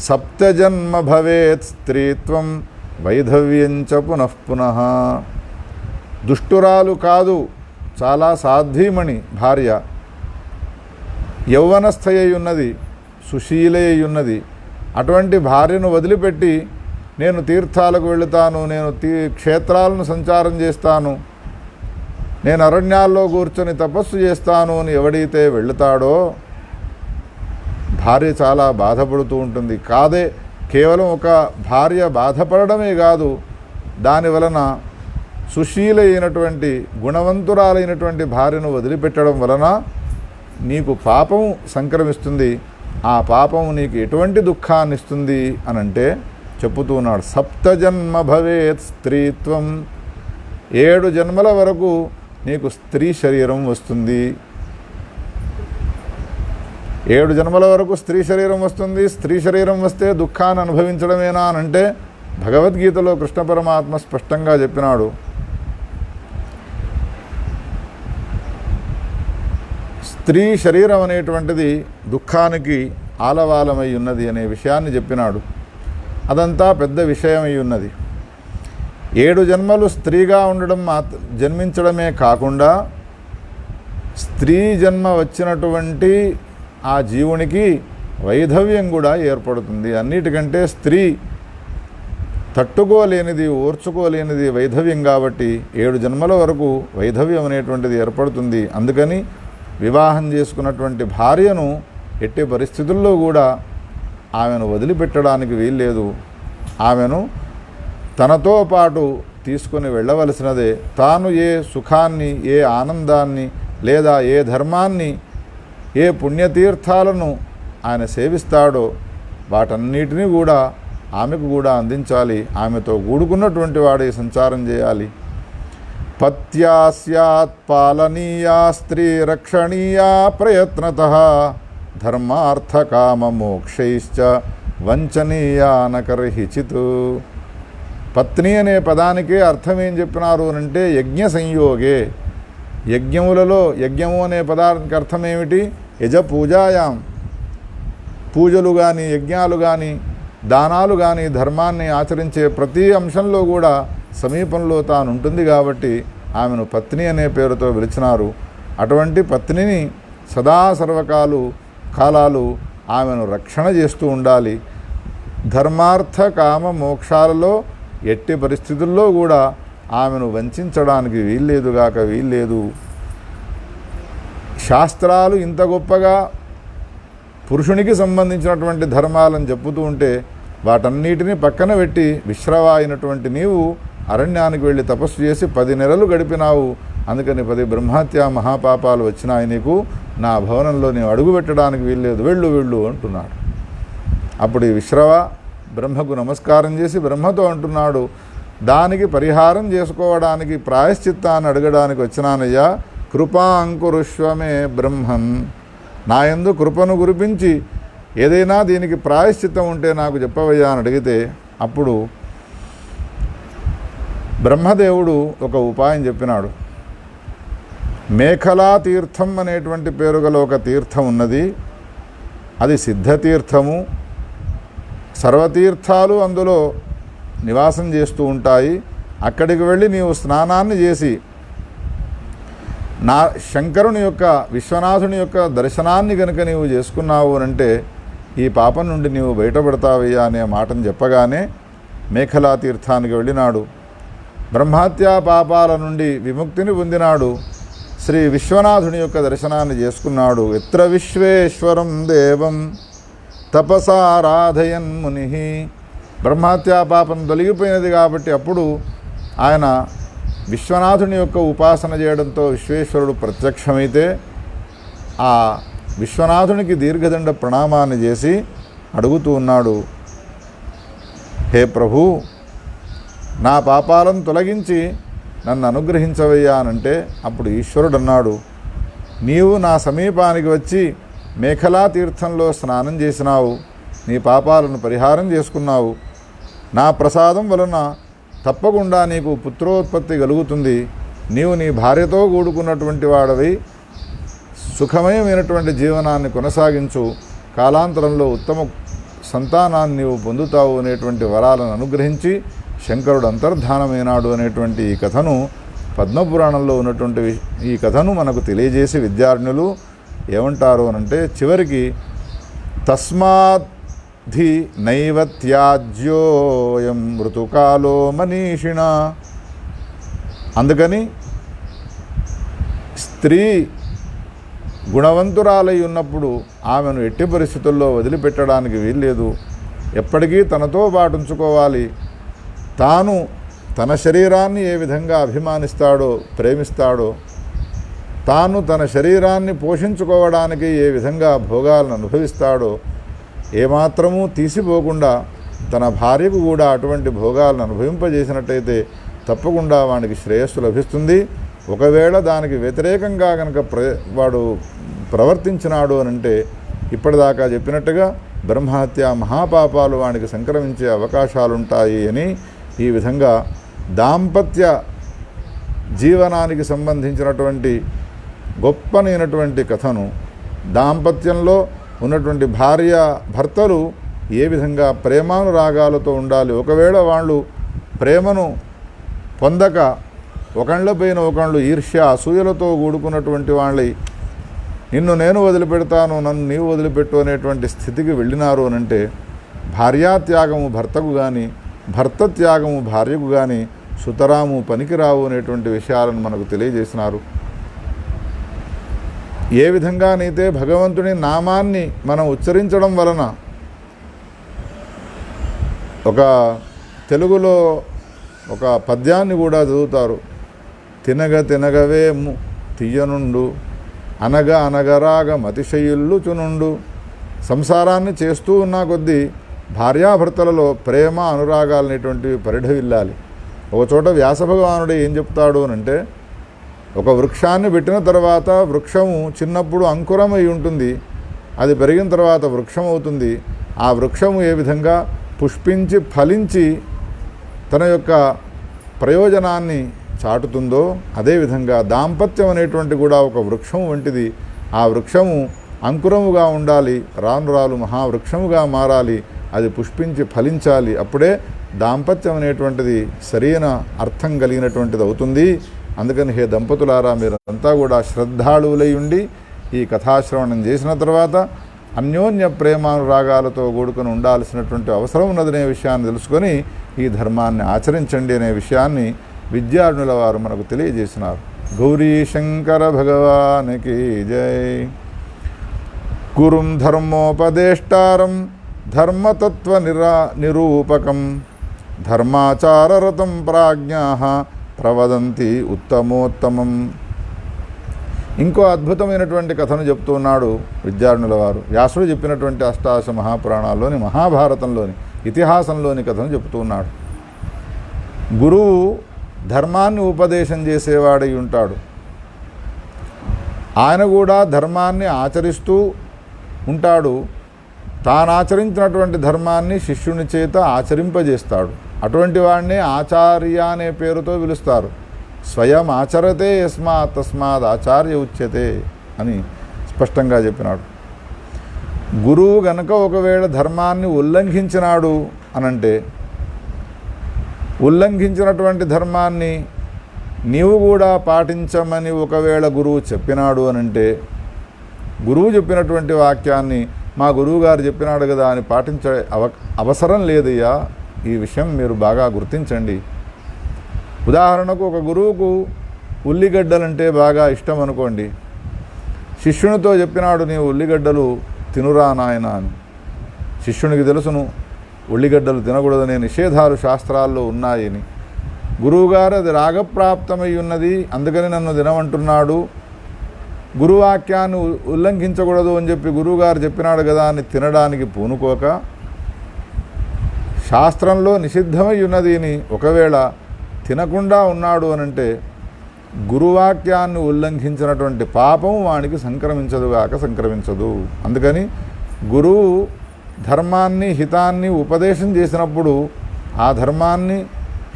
7 జన్మ భవేత్ స్త్రీత్వం వైధవ్యంచ పునఃపునః. దుష్టురాలు కాదు, చాలా సాధ్వీమణి భార్య, యౌవనస్థయై ఉన్నది, సుశీలై ఉన్నది. అటువంటి భార్యను వదిలిపెట్టి నేను తీర్థాలకు వెళుతాను, నేను క్షేత్రాలను సంచారం చేస్తాను, నేను అరణ్యాల్లో కూర్చొని తపస్సు చేస్తాను అని ఎవడైతే వెళుతాడో భార్య చాలా బాధపడుతూ ఉంటుంది. కేవలం ఒక భార్య బాధపడడమే కాదు, దాని వలన సుశీలైనటువంటి గుణవంతురాలైనటువంటి భార్యను వదిలిపెట్టడం వలన నీకు పాపం సంక్రమిస్తుంది. ఆ పాపం నీకు ఎటువంటి దుఃఖాన్ని ఇస్తుంది అనంటే చెప్పుతున్నాడు. 7 జన్మ భవేత్ స్త్రీత్వం, 7 జన్మల వరకు నీకు స్త్రీ శరీరం వస్తుంది. 7 జన్మల వరకు స్త్రీ శరీరం వస్తుంది. స్త్రీ శరీరం వస్తే దుఃఖాన్ని అనుభవించడమేనా అనంటే భగవద్గీతలో కృష్ణ పరమాత్మ స్పష్టంగా చెప్పినాడు. స్త్రీ శరీరం అనేటువంటిది దుఃఖానికి ఆలవాలమై ఉన్నది అనే విషయాన్ని చెప్పినాడు. అదంతా పెద్ద విషయమై ఉన్నది. 7 జన్మలు స్త్రీగా ఉండడం జన్మించడమే కాకుండా స్త్రీ జన్మ వచ్చినటువంటి ఆ జీవునికి వైధవ్యం కూడా ఏర్పడుతుంది. అన్నిటికంటే స్త్రీ తట్టుకోలేనిది, ఓర్చుకోలేనిది వైధవ్యం. కాబట్టి 7 జన్మల వరకు వైధవ్యం అనేటువంటిది ఏర్పడుతుంది. అందుకని వివాహం చేసుకున్నటువంటి భార్యను ఎట్టి పరిస్థితుల్లో కూడా ఆమెను వదిలిపెట్టడానికి వీల్లేదు. ఆమెను తనతో పాటు తీసుకొని వెళ్ళవలసినదే. తాను ఏ సుఖాన్ని, ఏ ఆనందాన్ని, లేదా ఏ ధర్మాన్ని, ఏ పుణ్యతీర్థాలను ఆయన సేవిస్తాడో వాటన్నిటినీ కూడా ఆమెకు కూడా అందించాలి. ఆమెతో కూడుకున్నటువంటి వాడే సంచారం చేయాలి. పత్యా స్యాత్ పాలనీయా స్త్రీ రక్షణీయా ప్రయత్నతః ధర్మార్థకామమోక్షైశ్చ వంచనీయా నకర్హిచిత్. పత్ని అనే పదానికే అర్థం ఏం చెప్పినారు అంటే యజ్ఞ సంయోగే. యజ్ఞములలో యజ్ఞము అనే పదానికి అర్థం ఏమిటి? యజ పూజాయాం. పూజలు కానీ, యజ్ఞాలు కానీ, దానాలు కానీ, ధర్మాన్ని ఆచరించే ప్రతి అంశంలో కూడా సమీపంలో తాను ఉంటుంది. కాబట్టి ఆమెను పత్ని అనే పేరుతో పిలిచినారు. అటువంటి పత్నిని సదా కాలాలు ఆమెను రక్షణ చేస్తూ ఉండాలి. ధర్మార్థ కామ మోక్షాలలో ఎట్టి పరిస్థితుల్లో కూడా ఆమెను వంచడానికి వీల్లేదు. శాస్త్రాలు ఇంత గొప్పగా పురుషునికి సంబంధించినటువంటి ధర్మాలను చెప్పుతూ ఉంటే వాటన్నిటినీ పక్కన పెట్టి విశ్రవ అయినటువంటి నీవు అరణ్యానికి వెళ్ళి తపస్సు చేసి 10 నెలలు గడిపినావు. అందుకని 10 బ్రహ్మహత్యా మహాపాపాలు వచ్చినాయి నీకు. నా భవనంలో నీవు అడుగు పెట్టడానికి వీల్లేదు, వెళ్ళు అంటున్నాడు. అప్పుడు ఈ విశ్రవ బ్రహ్మకు నమస్కారం చేసి బ్రహ్మతో అంటున్నాడు, దానికి పరిహారం చేసుకోవడానికి ప్రాయశ్చిత్తాన్ని అడగడానికి వచ్చినానయ్యా. కృపా అంకురుష్వమే బ్రహ్మన్, నా యందు కృపను కురిపించి ఏదైనా దీనికి ప్రాయశ్చిత్తం ఉంటే నాకు చెప్పవయ్యా అని అడిగితే అప్పుడు బ్రహ్మదేవుడు ఒక ఉపాయం చెప్పినాడు. మేఖలా తీర్థం అనేటువంటి పేరు గల ఒక తీర్థం ఉన్నది. అది సిద్ధతీర్థము. సర్వతీర్థాలు అందులో నివాసం చేస్తూ ఉంటాయి. అక్కడికి వెళ్ళి నీవు స్నానాన్ని చేసి నా శంకరుని యొక్క, విశ్వనాథుని యొక్క దర్శనాన్ని కనుక నీవు చేసుకున్నావు అనంటే ఈ పాపం నుండి నీవు బయటపడతావయ్యా అనే మాటను చెప్పగానే మేఖలా తీర్థానికి వెళ్ళినాడు. బ్రహ్మహత్యా పాపాల నుండి విముక్తిని పొందినాడు. శ్రీ విశ్వనాథుని యొక్క దర్శనాన్ని చేసుకున్నాడు. ఎత్ర విశ్వేశ్వరం దేవం తపసారాధయన్ ముని. బ్రహ్మహత్యా పాపం తొలగిపోయినది కాబట్టి అప్పుడు ఆయన విశ్వనాథుని యొక్క ఉపాసన చేయడంతో విశ్వేశ్వరుడు ప్రత్యక్షమైతే ఆ విశ్వనాథునికి దీర్ఘదండ ప్రణామాన్ని చేసి అడుగుతూ ఉన్నాడు, హే ప్రభు, నా పాపాలను తొలగించి నన్ను అనుగ్రహించవయ్యా అనంటే అప్పుడు ఈశ్వరుడు అన్నాడు, నీవు నా సమీపానికి వచ్చి మేఖలా తీర్థంలో స్నానం చేసినావు, నీ పాపాలను పరిహారం చేసుకున్నావు. నా ప్రసాదం వలన తప్పకుండా నీకు పుత్రోత్పత్తి కలుగుతుంది. నీవు నీ భార్యతో కూడుకున్నటువంటి వాడవి సుఖమయమైనటువంటి జీవనాన్ని కొనసాగించు. కాలాంతరంలో ఉత్తమ సంతానాన్ని నీవు పొందుతావు అనేటువంటి వరాలను అనుగ్రహించి శంకరుడు అంతర్ధానమైనాడు అనేటువంటి ఈ కథను పద్మపురాణంలో ఉన్నటువంటి ఈ కథను మనకు తెలియజేసి విద్యార్థులు ఏమంటారు అనంటే చివరికి తస్మాద్ధి నైవ త్యాజ్యోయం ఋతుకాలో మనీషిణ. అందుకని స్త్రీ గుణవంతురాలై ఉన్నప్పుడు ఆమెను ఎట్టి పరిస్థితుల్లో వదిలిపెట్టడానికి వీల్లేదు. ఎప్పటికీ తనతో పాటు ఉంచుకోవాలి. తాను తన శరీరాన్ని ఏ విధంగా అభిమానిస్తాడో ప్రేమిస్తాడో, తాను తన శరీరాన్ని పోషించుకోవడానికి ఏ విధంగా భోగాలను అనుభవిస్తాడో ఏమాత్రమూ తీసిపోకుండా తన భార్యకు కూడా అటువంటి భోగాలను అనుభవింపజేసినట్టయితే తప్పకుండా వానికి శ్రేయస్సు లభిస్తుంది. ఒకవేళ దానికి వ్యతిరేకంగా కనుక వాడు ప్రవర్తించినాడు అనంటే ఇప్పటిదాకా చెప్పినట్టుగా బ్రహ్మహత్య మహాపాపాలు వానికి సంక్రమించే అవకాశాలుంటాయి అని ఈ విధంగా దాంపత్య జీవనానికి సంబంధించినటువంటి గొప్పనైనటువంటి కథను, దాంపత్యంలో ఉన్నటువంటి భార్య భర్తలు ఏ విధంగా ప్రేమానురాగాలతో ఉండాలి, ఒకవేళ వాళ్ళు ప్రేమను పొందక ఒకళ్ళపైన ఒకళ్ళు ఈర్ష్య అసూయలతో కూడుకున్నటువంటి వాళ్ళై నిన్ను నేను వదిలిపెడతాను నన్ను నీవు వదిలిపెట్టు అనేటువంటి స్థితికి వెళ్ళినారు అనంటే భార్యాత్యాగము భర్తకు కానీ భర్త త్యాగము భార్యకు కానీ సుతరాము పనికిరావు అనేటువంటి విషయాలను మనకు తెలియజేసినారు. ఏ విధంగానైతే భగవంతుని నామాన్ని మనం ఉచ్చరించడం వలన, ఒక తెలుగులో ఒక పద్యాన్ని కూడా చదువుతారు. తినగ తినగవేము తీయనుండు అనగ అనగరాగ మతిశయుల్లు చునుండు. సంసారాన్ని చేస్తూ ఉన్న కొద్దీ భార్యాభర్తలలో ప్రేమ అనురాగాలనేటువంటివి పరిఢవిల్లాలి. ఒకచోట వ్యాస భగవానుడు ఏం చెప్తాడు అనంటే, ఒక వృక్షాన్ని పెట్టిన తర్వాత వృక్షము చిన్నప్పుడు అంకురమై ఉంటుంది, అది పెరిగిన తర్వాత వృక్షం అవుతుంది. ఆ వృక్షము ఏ విధంగా పుష్పించి ఫలించి తన యొక్క ప్రయోజనాన్ని చాటుతుందో అదేవిధంగా దాంపత్యం అనేటువంటి కూడా ఒక వృక్షం వంటిది. ఆ వృక్షము అంకురముగా ఉండాలి, రాను రాను మహావృక్షముగా మారాలి, అది పుష్పించి ఫలించాలి. అప్పుడే దాంపత్యం అనేటువంటిది సరైన అర్థం కలిగినటువంటిది అవుతుంది. అందుకని హే దంపతులారా, మీరంతా కూడా శ్రద్ధాళువులై ఉండి ఈ కథాశ్రవణం చేసిన తర్వాత అన్యోన్య ప్రేమానురాగాలతో కూడుకుని ఉండాల్సినటువంటి అవసరం ఉన్నదనే విషయాన్ని తెలుసుకొని ఈ ధర్మాన్ని ఆచరించండి అనే విషయాన్ని విద్యార్థుల వారు మనకు తెలియజేసినారు. గౌరీ శంకర భగవానికి జై. గురుం ధర్మోపదేష్టారం ధర్మతత్వ నిరూపకం ధర్మాచారరతం ప్రాజ్ఞాః ప్రవదంతి ఉత్తమోత్తమం. ఇంకో అద్భుతమైనటువంటి కథను చెప్తున్నాడు విద్యార్థుల వారు. వ్యాసుడు చెప్పినటువంటి అష్టాదశ మహాపురాణాల్లోని మహాభారతంలోని ఇతిహాసంలోని కథను చెప్తున్నాడు. గురువు ధర్మాన్ని ఉపదేశం చేసేవాడై ఉంటాడు. ఆయన కూడా ధర్మాన్ని ఆచరిస్తూ ఉంటాడు. తాను ఆచరించినటువంటి ధర్మాన్ని శిష్యుని చేత ఆచరింపజేస్తాడు. అటువంటి వాడిని ఆచార్య అనే పేరుతో పిలుస్తారు. స్వయం ఆచరతే యస్మాత్ తస్మాత్ ఆచార్య ఉచ్యతే అని స్పష్టంగా చెప్పినాడు. గురువు గనక ఒకవేళ ధర్మాన్ని ఉల్లంఘించినాడు అనంటే, ఉల్లంఘించినటువంటి ధర్మాన్ని నీవు కూడా పాటించమని ఒకవేళ గురువు చెప్పినాడు అనంటే, గురువు చెప్పినటువంటి వాక్యాన్ని మా గురువుగారు చెప్పినాడు కదా అని పాటించే అవసరం లేదయ్యా. ఈ విషయం మీరు బాగా గుర్తించండి. ఉదాహరణకు ఒక గురువుకు ఉల్లిగడ్డలంటే బాగా ఇష్టం అనుకోండి. శిష్యునితో చెప్పినాడు, నీవు ఉల్లిగడ్డలు తినురా నాయన అని. శిష్యునికి తెలుసును ఉల్లిగడ్డలు తినకూడదనే నిషేధాలు శాస్త్రాల్లో ఉన్నాయని. గురువుగారు అది రాగప్రాప్తమై ఉన్నది, అందుకని నన్ను తినమంటున్నాడు, గురువాక్యాన్ని ఉల్లంఘించకూడదు అని చెప్పి గురువుగారు చెప్పినాడు కదా అని తినడానికి పూనుకోక, శాస్త్రంలో నిషిద్ధమై ఉన్నది అని ఒకవేళ తినకుండా ఉన్నాడు అనంటే గురువాక్యాన్ని ఉల్లంఘించినటువంటి పాపం వానికి సంక్రమించదు. అందుకని గురువు ధర్మాన్ని హితాన్ని ఉపదేశం చేసినప్పుడు ఆ ధర్మాన్ని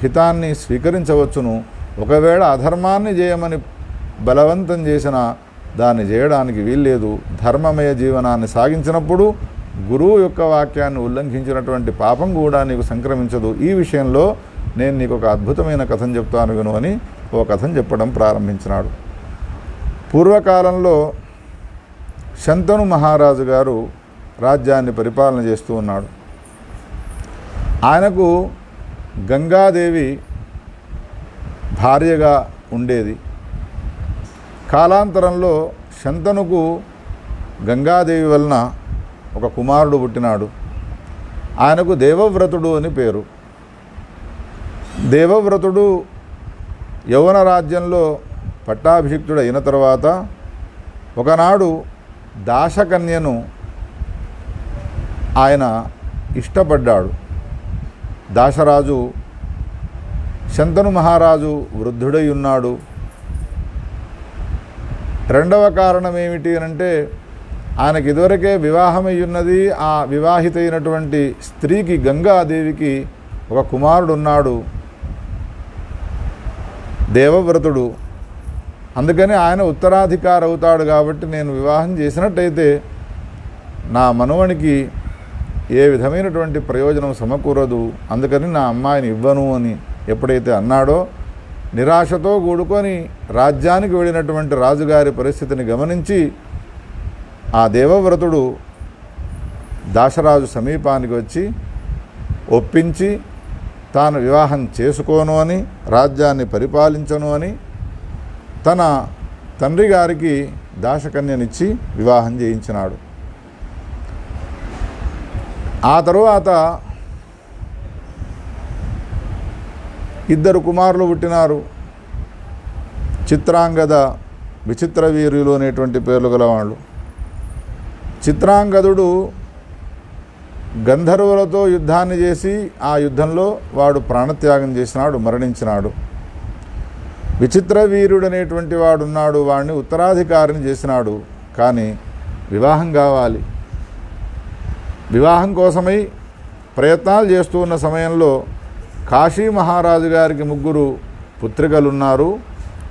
హితాన్ని స్వీకరించవచ్చును. ఒకవేళ అధర్మాన్ని చేయమని బలవంతం చేసినా దాన్ని చేయడానికి వీల్లేదు. ధర్మమయ జీవనాన్ని సాగించినప్పుడు గురువు యొక్క వాక్యాన్ని ఉల్లంఘించినటువంటి పాపం కూడా నీకు సంక్రమించదు. ఈ విషయంలో నేను నీకు ఒక అద్భుతమైన కథను చెప్తాను విను అని ఓ కథను చెప్పడం ప్రారంభించినాడు. పూర్వకాలంలో శంతను మహారాజు గారు రాజ్యాన్ని పరిపాలన చేస్తూ ఉన్నాడు. ఆయనకు గంగాదేవి భార్యగా ఉండేది. కాలాంతరంలో శంతనుకు గంగాదేవి వలన ఒక కుమారుడు పుట్టినాడు. ఆయనకు దేవవ్రతుడు అని పేరు. దేవవ్రతుడు యవన రాజ్యంలో పట్టాభిషిక్తుడు అయిన తర్వాత ఒకనాడు దాశకన్యను ఆయన ఇష్టపడ్డాడు. దాశరాజు శంతను మహారాజు వృద్ధుడై ఉన్నాడు. రెండవ కారణం ఏమిటి అంటే ఆయనకి ఇదివరకే వివాహమై ఉన్నది. ఆ వివాహితైనటువంటి స్త్రీకి గంగాదేవికి ఒక కుమారుడు ఉన్నాడు, దేవవ్రతుడు. అందుకని ఆయన ఉత్తరాధికారి అవుతాడు. కాబట్టి నేను వివాహం చేసినట్టయితే నా మనవనికి ఏ విధమైనటువంటి ప్రయోజనం సమకూరదు, అందుకని నా అమ్మాయిని ఇవ్వను అని ఎప్పుడైతే అన్నాడో, నిరాశతో కూడుకొని రాజ్యానికి వెళ్ళినటువంటి రాజుగారి పరిస్థితిని గమనించి ఆ దేవవ్రతుడు దాశరాజు సమీపానికి వచ్చి ఒప్పించి తాను వివాహం చేసుకోను అని, రాజ్యాన్ని పరిపాలించను అని తన తండ్రి గారికి దాశకన్యనిచ్చి వివాహం చేయించినాడు. ఆ తరువాత ఇద్దరు కుమారులు పుట్టినారు. చిత్రాంగద, విచిత్ర వీరులు అనేటువంటి పేర్లు గలవాళ్ళు. చిత్రాంగదుడు గంధర్వులతో యుద్ధాన్ని చేసి ఆ యుద్ధంలో వాడు ప్రాణత్యాగం చేసినాడు, మరణించినాడు. విచిత్ర వీరుడు అనేటువంటి వాడు ఉన్నాడు, వాడిని ఉత్తరాధికారిని చేసినాడు. కానీ వివాహం కావాలి. వివాహం కోసమై ప్రయత్నాలు చేస్తూ ఉన్న సమయంలో కాశీ మహారాజు గారికి ముగ్గురు పుత్రికలున్నారు,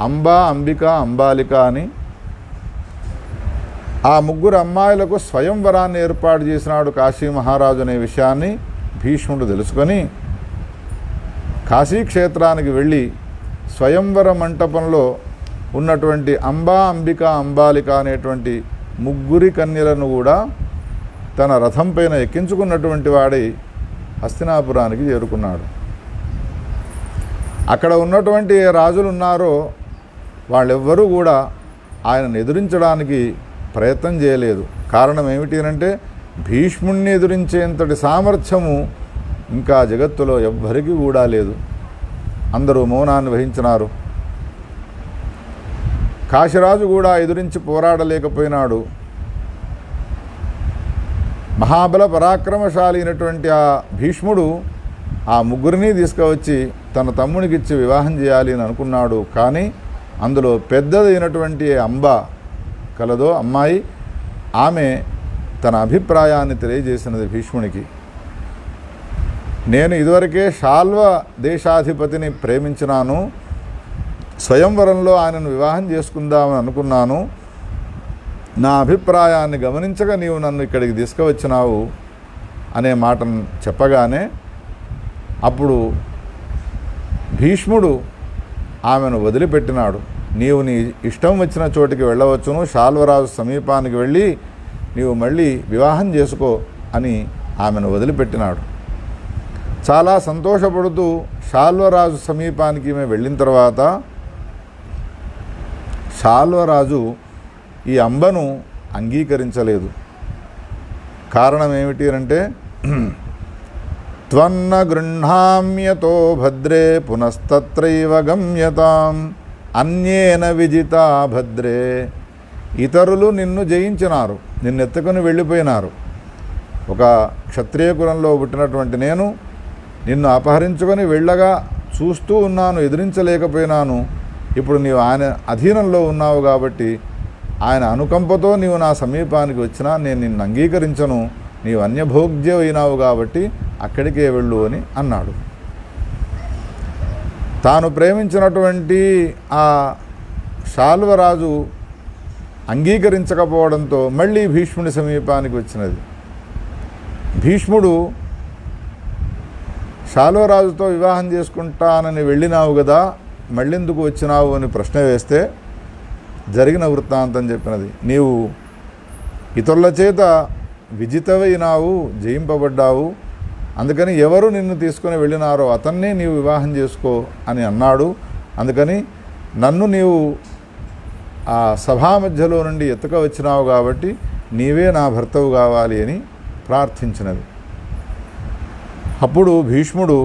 అంబా, అంబిక, అంబాలిక అని. ఆ ముగ్గురు అమ్మాయిలకు స్వయంవరాన్ని ఏర్పాటు చేసినాడు కాశీ మహారాజు అనే విషయాన్ని భీష్ముడు తెలుసుకొని కాశీక్షేత్రానికి వెళ్ళి స్వయంవర మంటపంలో ఉన్నటువంటి అంబా, అంబిక, అంబాలిక అనేటువంటి ముగ్గురి కన్యలను కూడా తన రథం పైన ఎక్కించుకున్నటువంటి వాడై హస్తినాపురానికి చేరుకున్నాడు. అక్కడ ఉన్నటువంటి రాజులు ఉన్నారో వాళ్ళెవ్వరూ కూడా ఆయనను ఎదురించడానికి ప్రయత్నం చేయలేదు. కారణం ఏమిటి అంటే భీష్ముణ్ణి ఎదురించేంతటి సామర్థ్యము ఇంకా జగత్తులో ఎవ్వరికీ కూడా లేదు. అందరూ మౌనాన్ని వహించినారు. కాశీరాజు కూడా ఎదురించి పోరాడలేకపోయినాడు. మహాబల పరాక్రమశాలి అయినటువంటి ఆ భీష్ముడు ఆ ముగ్గురిని తీసుకువచ్చి తన తమ్మునికిచ్చి వివాహం చేయాలి అని అనుకున్నాడు. కానీ అందులో పెద్దదైనటువంటి అంబ కలదో అమ్మాయి, ఆమె తన అభిప్రాయాన్ని తెలియజేసినది భీష్మునికి. నేను ఇదివరకే శాల్వ దేశాధిపతిని ప్రేమించినాను, స్వయంవరంలో ఆయనను వివాహం చేసుకుందామని అనుకున్నాను. నా అభిప్రాయాన్ని గమనించగా నీవు నన్ను ఇక్కడికి తీసుకువచ్చినావు అనే మాటను చెప్పగానే అప్పుడు భీష్ముడు ఆమెను వదిలిపెట్టినాడు. నీవు నీ ఇష్టం వచ్చిన చోటికి వెళ్ళవచ్చును, శాల్వరాజు సమీపానికి వెళ్ళి నీవు మళ్ళీ వివాహం చేసుకో అని ఆమెను వదిలిపెట్టినాడు. చాలా సంతోషపడుతూ శాల్వరాజు సమీపానికి ఈమె వెళ్ళిన తర్వాత శాల్వరాజు ఈ అంబను అంగీకరించలేదు. కారణం ఏమిటి అంటే త్వన్న గృహ్ణామ్యతో భద్రే పునస్తత్రైవ గమ్యతాం అన్యేన విజితా భద్రే. ఇతరులు నిన్ను జయించినారు, నిన్నెత్తుకొని వెళ్ళిపోయినారు. ఒక క్షత్రియ కులంలో పుట్టినటువంటి నేను నిన్ను అపహరించుకొని వెళ్ళగా చూస్తూ ఉన్నాను, ఎదిరించలేకపోయినాను. ఇప్పుడు నీవు ఆయన అధీనంలో ఉన్నావు కాబట్టి ఆయన అనుకంపతో నీవు నా సమీపానికి వచ్చినా నేను నిన్ను అంగీకరించను, నీవు అన్యభోగ్య అయినావు కాబట్టి అక్కడికే వెళ్ళు అని అన్నాడు. తాను ప్రేమించినటువంటి ఆ శాల్వరాజు అంగీకరించకపోవడంతో మళ్ళీ భీష్ముడి సమీపానికి వచ్చినది. భీష్ముడు శాల్వరాజుతో వివాహం చేసుకుంటానని వెళ్ళినావు కదా, మళ్ళెందుకు వచ్చినావు అని ప్రశ్న వేస్తే జరిగిన వృత్తాంతం చెప్పినది. నీవు ఇతరుల చేత విజితమైనావు, జయింపబడ్డావు, అందుకని ఎవరు నిన్ను తీసుకొని వెళ్ళినారో అతన్నే నీవు వివాహం చేసుకో అని అన్నాడు. అందుకని నన్ను నీవు ఆ సభా మధ్యలో నుండి ఎత్తుక వచ్చినావు కాబట్టి నీవే నా భర్తవు కావాలి అని ప్రార్థించినది. అప్పుడు భీష్ముడు,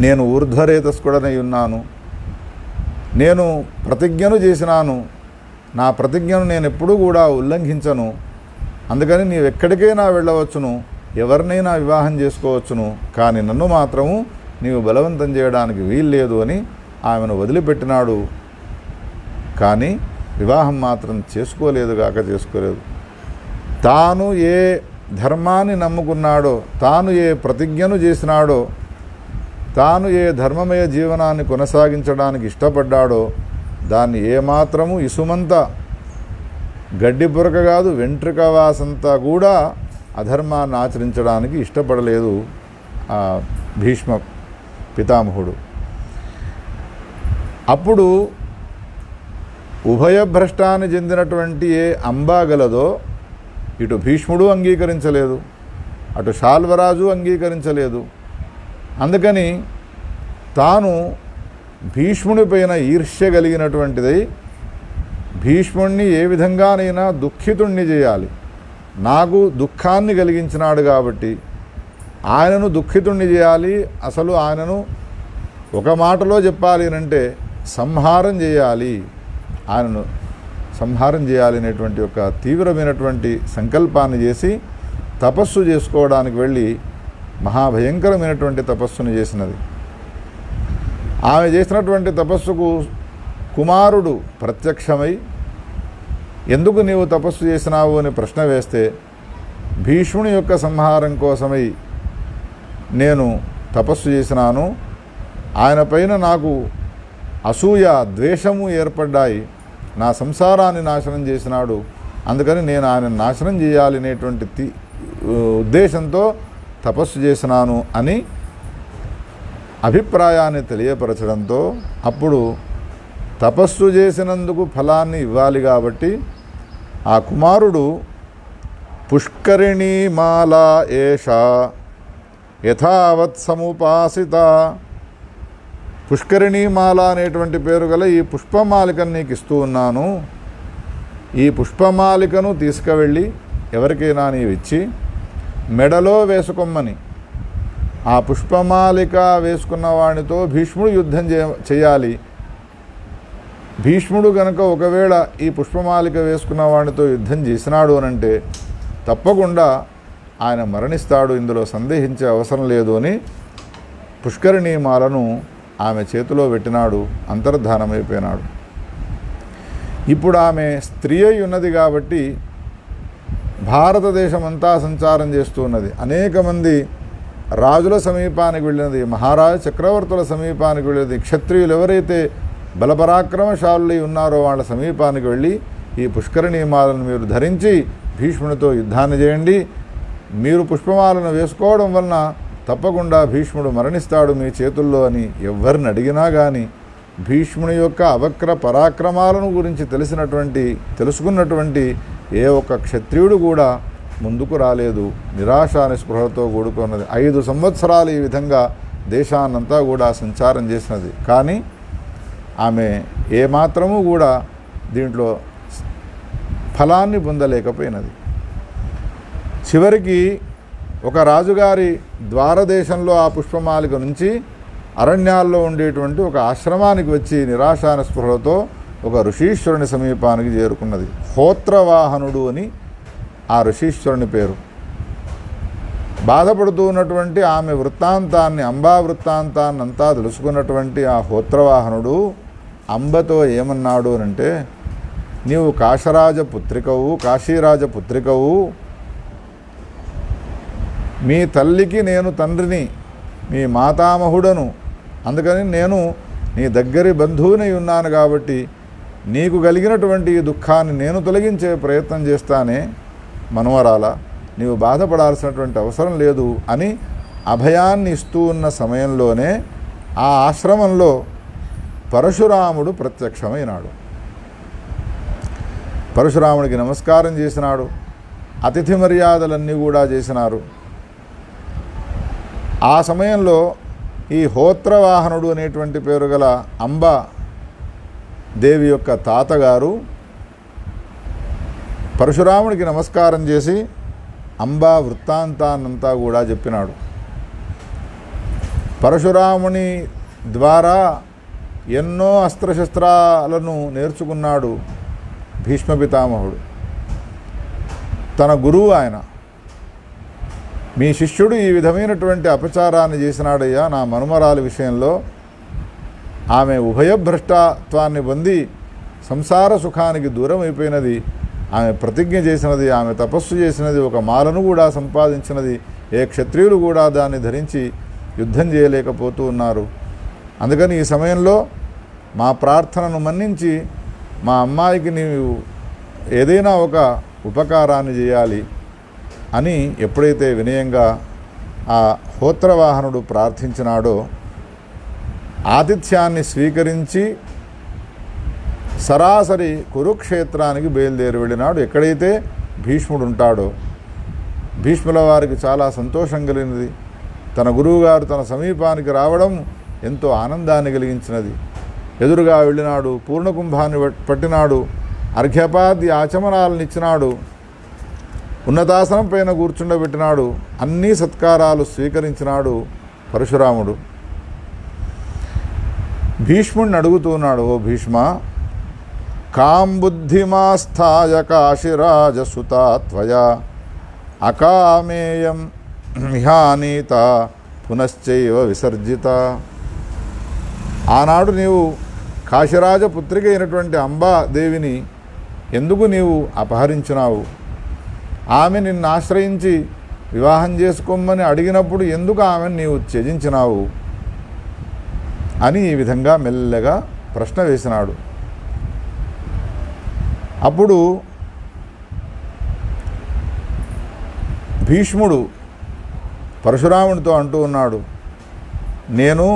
నేను ఊర్ధ్వరేతస్కుడనై ఉన్నాను, నేను ప్రతిజ్ఞను చేసినాను, నా ప్రతిజ్ఞను నేను ఎప్పుడూ కూడా ఉల్లంఘించను, అందుకని నీవెక్కడికైనా వెళ్ళవచ్చును, ఎవరినైనా వివాహం చేసుకోవచ్చును, కానీ నన్ను మాత్రము నీవు బలవంతం చేయడానికి వీల్లేదు అని ఆమెను వదిలిపెట్టినాడు. కానీ వివాహం మాత్రం చేసుకోలేదు. తాను ఏ ధర్మాన్ని నమ్ముకున్నాడో, తాను ఏ ప్రతిజ్ఞను చేసినాడో, తాను ఏ ధర్మమయ జీవనాన్ని కొనసాగించడానికి ఇష్టపడ్డాడో దాన్ని ఏమాత్రము ఇసుమంత గడ్డి పురక కాదు, వెంట్రుక వాసంతా కూడా అధర్మాన్ని ఆచరించడానికి ఇష్టపడలేదు ఆ భీష్మ పితామహుడు. అప్పుడు ఉభయభ్రష్టాన్ని చెందినటువంటి ఏ అంబా గలదో ఇటు భీష్ముడు అంగీకరించలేదు, అటు శాల్వరాజు అంగీకరించలేదు. అందుకని తాను భీష్మునిపైన ఈర్ష్య కలిగినటువంటిదై భీష్ముణ్ణి ఏ విధంగానైనా దుఃఖితుణ్ణి చేయాలి, నాకు దుఃఖాన్ని కలిగించినాడు కాబట్టి ఆయనను దుఃఖితుణ్ణి చేయాలి, అసలు ఆయనను ఒక మాటలో చెప్పాలి అంటే సంహారం చేయాలి, ఆయనను సంహారం చేయాలి అనేటువంటి ఒక తీవ్రమైనటువంటి సంకల్పాన్ని చేసి తపస్సు చేసుకోవడానికి వెళ్ళి మహాభయంకరమైనటువంటి తపస్సును చేసినది. ఆమె చేసినటువంటి తపస్సుకు కుమారుడు ప్రత్యక్షమై ఎందుకు నీవు తపస్సు చేసినావు అని ప్రశ్న వేస్తే భీష్ముని యొక్క సంహారం కోసమై నేను తపస్సు చేసినాను, ఆయన పైన నాకు అసూయ ద్వేషము ఏర్పడ్డాయి, నా సంసారాన్ని నాశనం చేసినాడు, అందుకని నేను ఆయన నాశనం చేయాలి అనేటువంటి ఉద్దేశంతో తపస్సు చేసినాను అని అభిప్రాయాన్ని తెలియపరచడంతో అప్పుడు తపస్సు చేసినందుకు ఫలాన్ని ఇవ్వాలి కాబట్టి ఆ కుమారుడు పుష్కరిణీ మాలా ఏషా యథావత్ సముపాసిత, పుష్కరిణీమాల అనేటువంటి పేరు గల ఈ పుష్పమాలికను నీకు ఇస్తూ ఉన్నాను, ఈ పుష్పమాలికను తీసుకువెళ్ళి ఎవరికైనా నీవు ఇచ్చి మెడలో వేసుకోమని, ఆ పుష్పమాలిక వేసుకున్న వాడితో భీష్ముడు యుద్ధం చేయాలి. భీష్ముడు గనక ఒకవేళ ఈ పుష్పమాలిక వేసుకున్న వాడితో యుద్ధం చేసినాడు అనంటే తప్పకుండా ఆయన మరణిస్తాడు, ఇందులో సందేహించే అవసరం లేదు అని పుష్కరిణీమాలను ఆమె చేతిలో పెట్టినాడు, అంతర్ధానమైపోయినాడు. ఇప్పుడు ఆమె స్త్రీ అయి ఉన్నది కాబట్టి భారతదేశం అంతా సంచారం చేస్తూ ఉన్నది. అనేక మంది రాజుల సమీపానికి వెళ్ళినది, మహారాజ చక్రవర్తుల సమీపానికి వెళ్ళినది, క్షత్రియులు ఎవరైతే బలపరాక్రమశాలులై ఉన్నారో వాళ్ళ సమీపానికి వెళ్ళి ఈ పుష్కరిణీమాలను మీరు ధరించి భీష్మునితో యుద్ధాన్ని చేయండి, మీరు పుష్పమాలను వేసుకోవడం వలన తప్పకుండా భీష్ముడు మరణిస్తాడు మీ చేతుల్లో అని ఎవరిని అడిగినా కానీ భీష్ముని యొక్క అవక్ర పరాక్రమాలను గురించి తెలుసుకున్నటువంటి ఏ ఒక్క క్షత్రియుడు కూడా ముందుకు రాలేదు. నిరాశా నిస్పృహలతో కూడుకున్నది. 5 సంవత్సరాలు ఈ విధంగా దేశాన్నంతా కూడా సంచారం చేసినది. కానీ ఆమె ఏమాత్రము కూడా దీంట్లో ఫలాన్ని పొందలేకపోయినది. చివరికి ఒక రాజుగారి ద్వారదేశంలో ఆ పుష్పమాలిక నుంచి అరణ్యాల్లో ఉండేటువంటి ఒక ఆశ్రమానికి వచ్చి నిరాశా నిస్పృహలతో ఒక ఋషీశ్వరుని సమీపానికి చేరుకున్నది. హోత్రవాహనుడు అని ఆ ఋషీశ్వరుని పేరు. బాధపడుతూ ఉన్నటువంటి ఆమె వృత్తాంతాన్ని, అంబా వృత్తాంతాన్ని అంతా తెలుసుకున్నటువంటి ఆ హోత్రవాహనుడు అంబతో ఏమన్నాడు అనంటే, నీవు కాశీరాజ పుత్రికవు, మీ తల్లికి నేను తండ్రిని, మీ మాతామహుడను, అందుకని నేను నీ దగ్గరి బంధువునై ఉన్నాను కాబట్టి నీకు కలిగినటువంటి దుఃఖాన్ని నేను తొలగించే ప్రయత్నం చేస్తానే మనవరాల, నీవు బాధపడాల్సినటువంటి అవసరం లేదు అని అభయాన్ని ఇస్తూ ఉన్న సమయంలోనే ఆ ఆశ్రమంలో పరశురాముడు ప్రత్యక్షమైనాడు. పరశురాముడికి నమస్కారం చేసినాడు. అతిథి మర్యాదలన్నీ కూడా చేసినారు. ఆ సమయంలో ఈ హోత్రవాహనుడు అనేటువంటి పేరు గల అంబా దేవి యొక్క తాతగారు పరశురాముడికి నమస్కారం చేసి అంబా వృత్తాంతాన్నంతా కూడా చెప్పినాడు. పరశురాముని ద్వారా ఎన్నో అస్త్రశస్త్రాలను నేర్చుకున్నాడు భీష్మ పితామహుడు. తన గురువు ఆయన. మీ శిష్యుడు ఈ విధమైనటువంటి అపచారాన్ని చేసినాడయ్యా, నా మనుమరాలి విషయంలో ఆమె ఉభయభ్రష్టత్వాన్ని పొంది సంసార సుఖానికి దూరం అయిపోయినది. ఆమె ప్రతిజ్ఞ చేసినది, ఆమె తపస్సు చేసినది, ఒక మాలను కూడా సంపాదించినది. ఏ క్షత్రియులు కూడా దాన్ని ధరించి యుద్ధం చేయలేకపోతూ ఉన్నారు. అందుకని ఈ సమయంలో మా ప్రార్థనను మన్నించి మా అమ్మాయికి నీవు ఏదైనా ఒక ఉపకారాన్ని చేయాలి అని ఎప్పుడైతే వినయంగా ఆ హోత్రవాహనుడు ప్రార్థించినాడో ఆతిథ్యాన్ని స్వీకరించి సరాసరి కురుక్షేత్రానికి బయలుదేరి వెళ్ళినాడు. ఎక్కడైతే భీష్ముడు ఉంటాడో భీష్ముల వారికి చాలా సంతోషం కలిగినది. తన గురువుగారు తన సమీపానికి రావడం ఎంతో ఆనందాన్ని కలిగించినది. ఎదురుగా వెళ్ళినాడు, పూర్ణకుంభాన్ని పట్టినాడు, అర్ఘ్యపాద్య ఆచమనాలను ఇచ్చినాడు, ఉన్నతాసనం పైన కూర్చుండబెట్టినాడు. అన్ని సత్కారాలు స్వీకరించినాడు పరశురాముడు. భీష్ముడిని అడుగుతున్నాడు, ఓ భీష్మ, కాం బుద్ధిమాస్థాయ కాశిరాజసుతా త్వయా అకామేయం మిహానీత పునశ్చైవ విసర్జిత. ఆనాడు నీవు కాశీరాజ పుత్రిక అయినటువంటి అంబాదేవిని ఎందుకు నీవు అపహరించినావు? ఆమె నిన్ను ఆశ్రయించి వివాహం చేసుకోమని అడిగినప్పుడు ఎందుకు ఆమెను నీవు త్యజించినావు అని ఈ విధంగా మెల్లగా ప్రశ్న వేసినాడు. అప్పుడు భీష్ముడు పరశురామునితో అంటూ ఉన్నాడు, నేను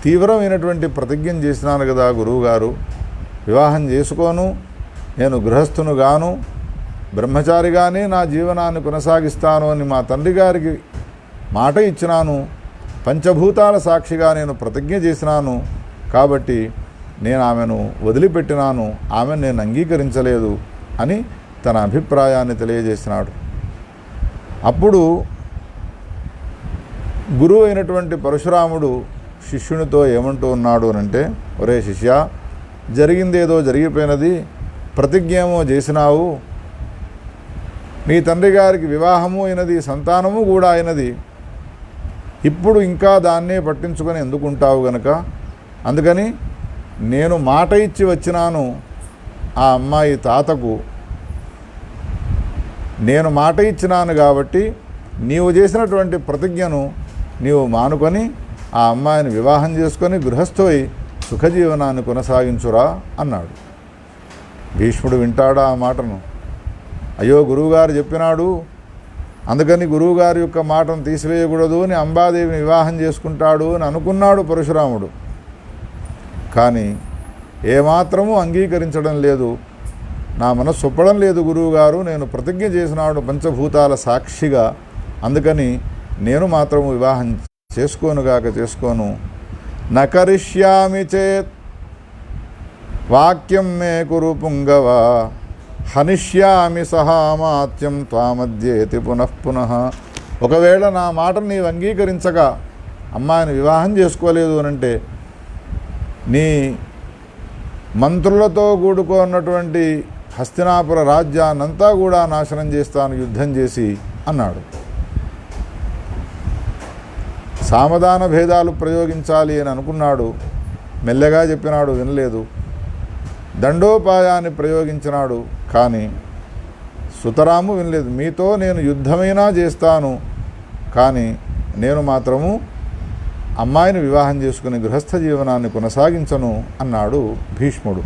తీవ్రమైనటువంటి ప్రతిజ్ఞ చేసినాను కదా గురువుగారు, వివాహం చేసుకోను, నేను గృహస్థును గాను, బ్రహ్మచారిగానే నా జీవనాన్ని కొనసాగిస్తాను అని మా తండ్రి గారికి మాట ఇచ్చినాను. పంచభూతాల సాక్షిగా నేను ప్రతిజ్ఞ చేసినాను. కాబట్టి నేను ఆమెను వదిలిపెట్టినాను, ఆమెను నేను అంగీకరించలేదు అని తన అభిప్రాయాన్ని తెలియజేసినాడు. అప్పుడు గురువు అయినటువంటి పరశురాముడు శిష్యునితో ఏమంటూ ఉన్నాడు అనంటే, ఒరే శిష్య, జరిగిందేదో జరిగిపోయినది, ప్రతిజ్ఞ ఏమో చేసినావు, నీ తండ్రి గారికి వివాహము అయినది, సంతానము కూడా అయినది, ఇప్పుడు ఇంకా దాన్నే పట్టించుకొని ఎందుకుంటావు గనక, అందుకని నేను మాట ఇచ్చి వచ్చినాను ఆ అమ్మాయి తాతకు, నేను మాట ఇచ్చినాను కాబట్టి నీవు చేసినటువంటి ప్రతిజ్ఞను నీవు మానుకొని ఆ అమ్మాయిని వివాహం చేసుకొని గృహస్థోయి సుఖజీవనాన్ని కొనసాగించురా అన్నాడు. భీష్ముడు వింటాడా ఆ మాటను? అయ్యో గురువుగారు చెప్పినాడు, అందుకని గురువుగారి యొక్క మాటను తీసివేయకూడదు అని అంబాదేవిని వివాహం చేసుకుంటాడు అని అనుకున్నాడు పరశురాముడు. కానీ ఏమాత్రమూ అంగీకరించడం లేదు. నా మనస్సు ఒప్పడం లేదు గురువుగారు, నేను ప్రతిజ్ఞ చేసినాడు పంచభూతాల సాక్షిగా, అందుకని నేను మాత్రము వివాహం చేసుకోను. నకరిష్యామి చేత్ వాక్యం మే కురు పుంగవ హనిష్యామి సహామాత్యం త్వామధ్యేతి పునఃపునః. ఒకవేళ నా మాటను నీవు అంగీకరించక అమ్మాయిని వివాహం చేసుకోలేదు అనంటే నీ మంత్రులతో కూడుకున్నటువంటి హస్తినాపుర రాజ్యాన్నంతా కూడా నాశనం చేస్తాను యుద్ధం చేసి అన్నాడు. సామధాన భేదాలు ప్రయోగించాలి అని అనుకున్నాడు, మెల్లగా చెప్పినాడు, వినలేదు. దండోపాయాన్ని ప్రయోగించినాడు, కానీ సుతరాము వినలేదు. మీతో నేను యుద్ధమైనా చేస్తాను, కానీ నేను మాత్రము అమ్మాయిని వివాహం చేసుకుని గృహస్థ జీవనాన్ని కొనసాగించను అన్నాడు భీష్ముడు.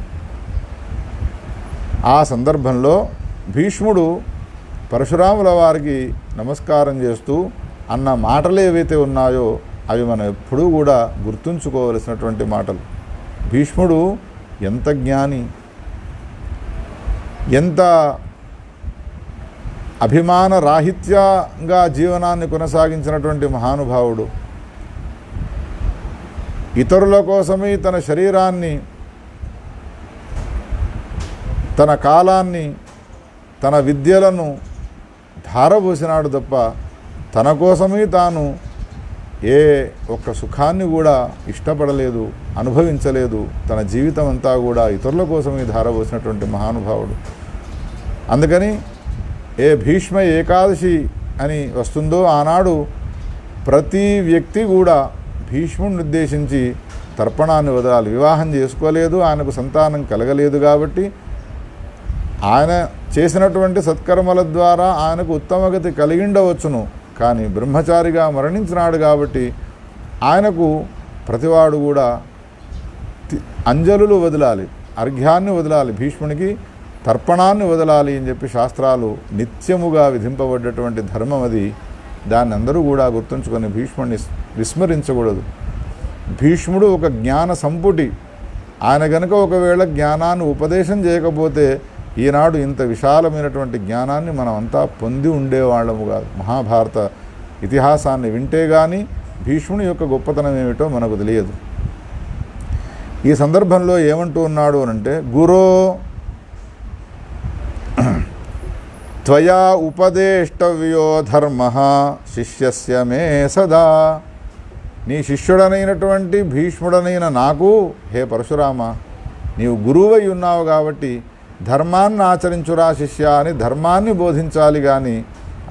ఆ సందర్భంలో భీష్ముడు పరశురాముల వారికి నమస్కారం చేస్తూ అన్న మాటలు ఏవైతే ఉన్నాయో అవి మనం ఎప్పుడూ కూడా గుర్తుంచుకోవలసినటువంటి మాటలు. భీష్ముడు ఎంత జ్ఞాని, ఎంత అభిమాన రాహిత్యంగా జీవనాన్ని కొనసాగించినటువంటి మహానుభావుడు. ఇతరుల కోసమే తన శరీరాన్ని, తన కాలాన్ని, తన విద్యలను ధారపోసినాడు తప్ప తన కోసమే తాను ఏ ఒక్క సుఖాన్ని కూడా ఇష్టపడలేదు, అనుభవించలేదు. తన జీవితం అంతా కూడా ఇతరుల కోసమే ధారపోసినటువంటి మహానుభావుడు. అందుకని ఏ భీష్మ ఏకాదశి అని వస్తుందో ఆనాడు ప్రతి వ్యక్తి కూడా భీష్ముడిని ఉద్దేశించి తర్పణాన్ని వదలాలి. వివాహం చేసుకోలేదు, ఆయనకు సంతానం కలగలేదు కాబట్టి ఆయన చేసినటువంటి సత్కర్మల ద్వారా ఆయనకు ఉత్తమగతి కలిగిండవచ్చును. కానీ బ్రహ్మచారిగా మరణించినాడు కాబట్టి ఆయనకు ప్రతివాడు కూడా అంజలులు వదలాలి, అర్ఘ్యాన్ని వదలాలి, భీష్మునికి తర్పణాన్ని వదలాలి అని చెప్పి శాస్త్రాలు నిత్యముగా విధింపబడ్డటువంటి ధర్మం అది. దాన్ని అందరూ కూడా గుర్తుంచుకొని భీష్ముడిని విస్మరించకూడదు. భీష్ముడు ఒక జ్ఞాన సంపుటి. ఆయన గనుక ఒకవేళ జ్ఞానాన్ని ఉపదేశం చేయకపోతే ఈనాడు ఇంత విశాలమైనటువంటి జ్ఞానాన్ని మనం అంతా పొంది ఉండేవాళ్ళము కాదు. మహాభారత ఇతిహాసాన్ని వింటే కానీ భీష్ముని యొక్క గొప్పతనం ఏమిటో మనకు తెలియదు. ఈ సందర్భంలో ఏమంటూ ఉన్నాడు అనంటే, గురో త్వయా ఉపదేష్టవ్యో ధర్మ శిష్యస్య మే సదా. నీ శిష్యుడనైనటువంటి భీష్ముడనైన నాకు, హే పరశురామ, నీవు గురువై ఉన్నావు కాబట్టి ధర్మాన్ని ఆచరించురా శిష్య అని ధర్మాన్ని బోధించాలి కానీ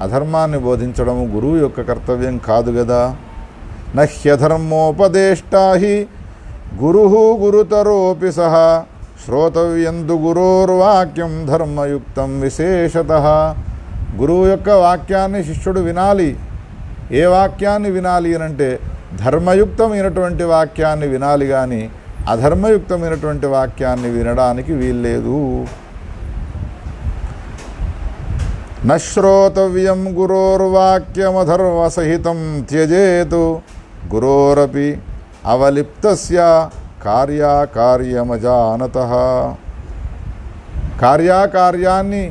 అధర్మాన్ని బోధించడము గురువు యొక్క కర్తవ్యం కాదు కదా. నహ్యధర్మోపదేష్టా హి గురు గురుతరోపి సహ శ్రోతవ్యంతు గురోర్వాక్యం ధర్మయుక్తం విశేషతః. గురువు యొక్క వాక్యాన్ని శిష్యుడు వినాలి. ఏ వాక్యాన్ని వినాలి అనంటే ధర్మయుక్తమైనటువంటి వాక్యాన్ని వినాలి కానీ అధర్మయుక్తమైనటువంటి వాక్యాన్ని వినడానికి వీల్లేదు. నశ్రోతవ్యం గురోర్వాక్యమధర్వసహితం త్యజేతు గురోరపి అవలిప్తస్య కార్యాకార్యమజానతః. కార్యాకార్యాన్ని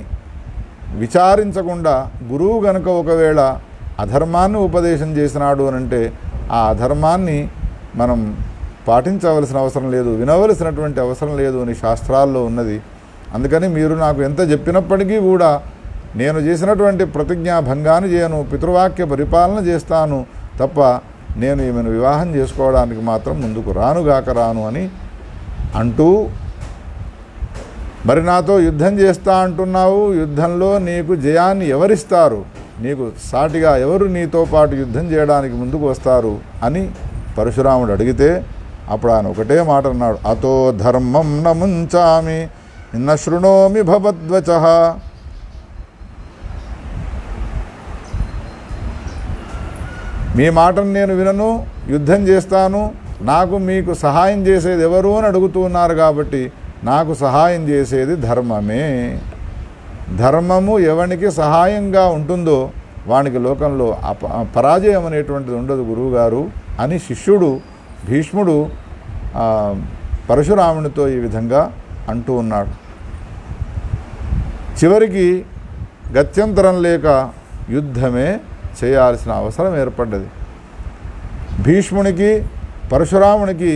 విచారించకుండా గురువు గనుక ఒకవేళ అధర్మాన్ని ఉపదేశం చేసినాడు అనంటే ఆ అధర్మాన్ని మనం పాటించవలసిన అవసరం లేదు, వినవలసినటువంటి అవసరం లేదు అని శాస్త్రాల్లో ఉన్నది. అందుకని మీరు నాకు ఎంత చెప్పినప్పటికీ కూడా నేను చేసినటువంటి ప్రతిజ్ఞా భంగాన్ని చేయను, పితృవాక్య పరిపాలన చేస్తాను తప్ప నేను ఈమెను వివాహం చేసుకోవడానికి మాత్రం ముందుకు రానుగాక రాను అని అంటూ, మరి నాతో యుద్ధం చేస్తా అంటున్నావు, యుద్ధంలో నీకు జయాన్ని ఎవరిస్తారు, నీకు సాటిగా ఎవరు నీతో పాటు యుద్ధం చేయడానికి ముందుకు వస్తారు అని పరశురాముడు అడిగితే అప్పుడు ఆయన ఒకటే మాట అన్నాడు, అతో ధర్మం న ముంచామి న శృణోమి భవద్వచః. మీ మాటను నేను వినను, యుద్ధం చేస్తాను, నాకు మీకు సహాయం చేసేది ఎవరు అని అడుగుతూ ఉన్నారు కాబట్టి నాకు సహాయం చేసేది ధర్మమే. ధర్మము ఎవనికి సహాయంగా ఉంటుందో వానికి లోకంలో పరాజయం అనేటువంటిది ఉండదు గురువుగారు అని శిష్యుడు భీష్ముడు పరశురామునితో ఈ విధంగా అంటూ ఉన్నాడు. చివరికి గత్యంతరం లేక యుద్ధమే చేయాల్సిన అవసరం ఏర్పడ్డది. భీష్మునికి పరశురామునికి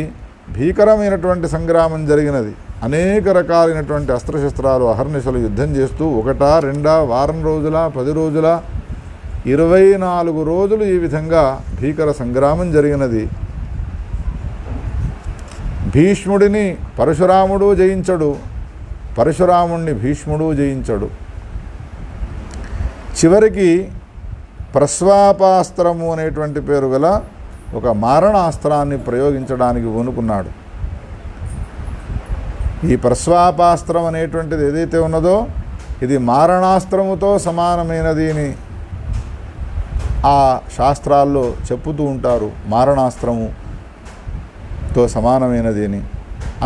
భీకరమైనటువంటి సంగ్రామం జరిగినది. అనేక రకాలైనటువంటి అస్త్రశస్త్రాలు అహర్నిశలు యుద్ధం చేస్తూ ఒకటా రెండా, వారం రోజుల, 10 రోజుల, 24 రోజులు ఈ విధంగా భీకర సంగ్రామం జరిగినది. భీష్ముడిని పరశురాముడు జయించడు, పరశురాముణ్ణి భీష్ముడు జయించడు. చివరికి ప్రస్వాపాస్త్రము అనేటువంటి పేరు గల ఒక మారణాస్త్రాన్ని ప్రయోగించడానికి పూనుకున్నాడు. ఈ ప్రస్వాపాస్త్రం అనేటువంటిది ఏదైతే ఉన్నదో ఇది మారణాస్త్రముతో సమానమైనది అని ఆ శాస్త్రాల్లో చెప్పుతూ ఉంటారు. మారణాస్త్రముతో సమానమైనది అని.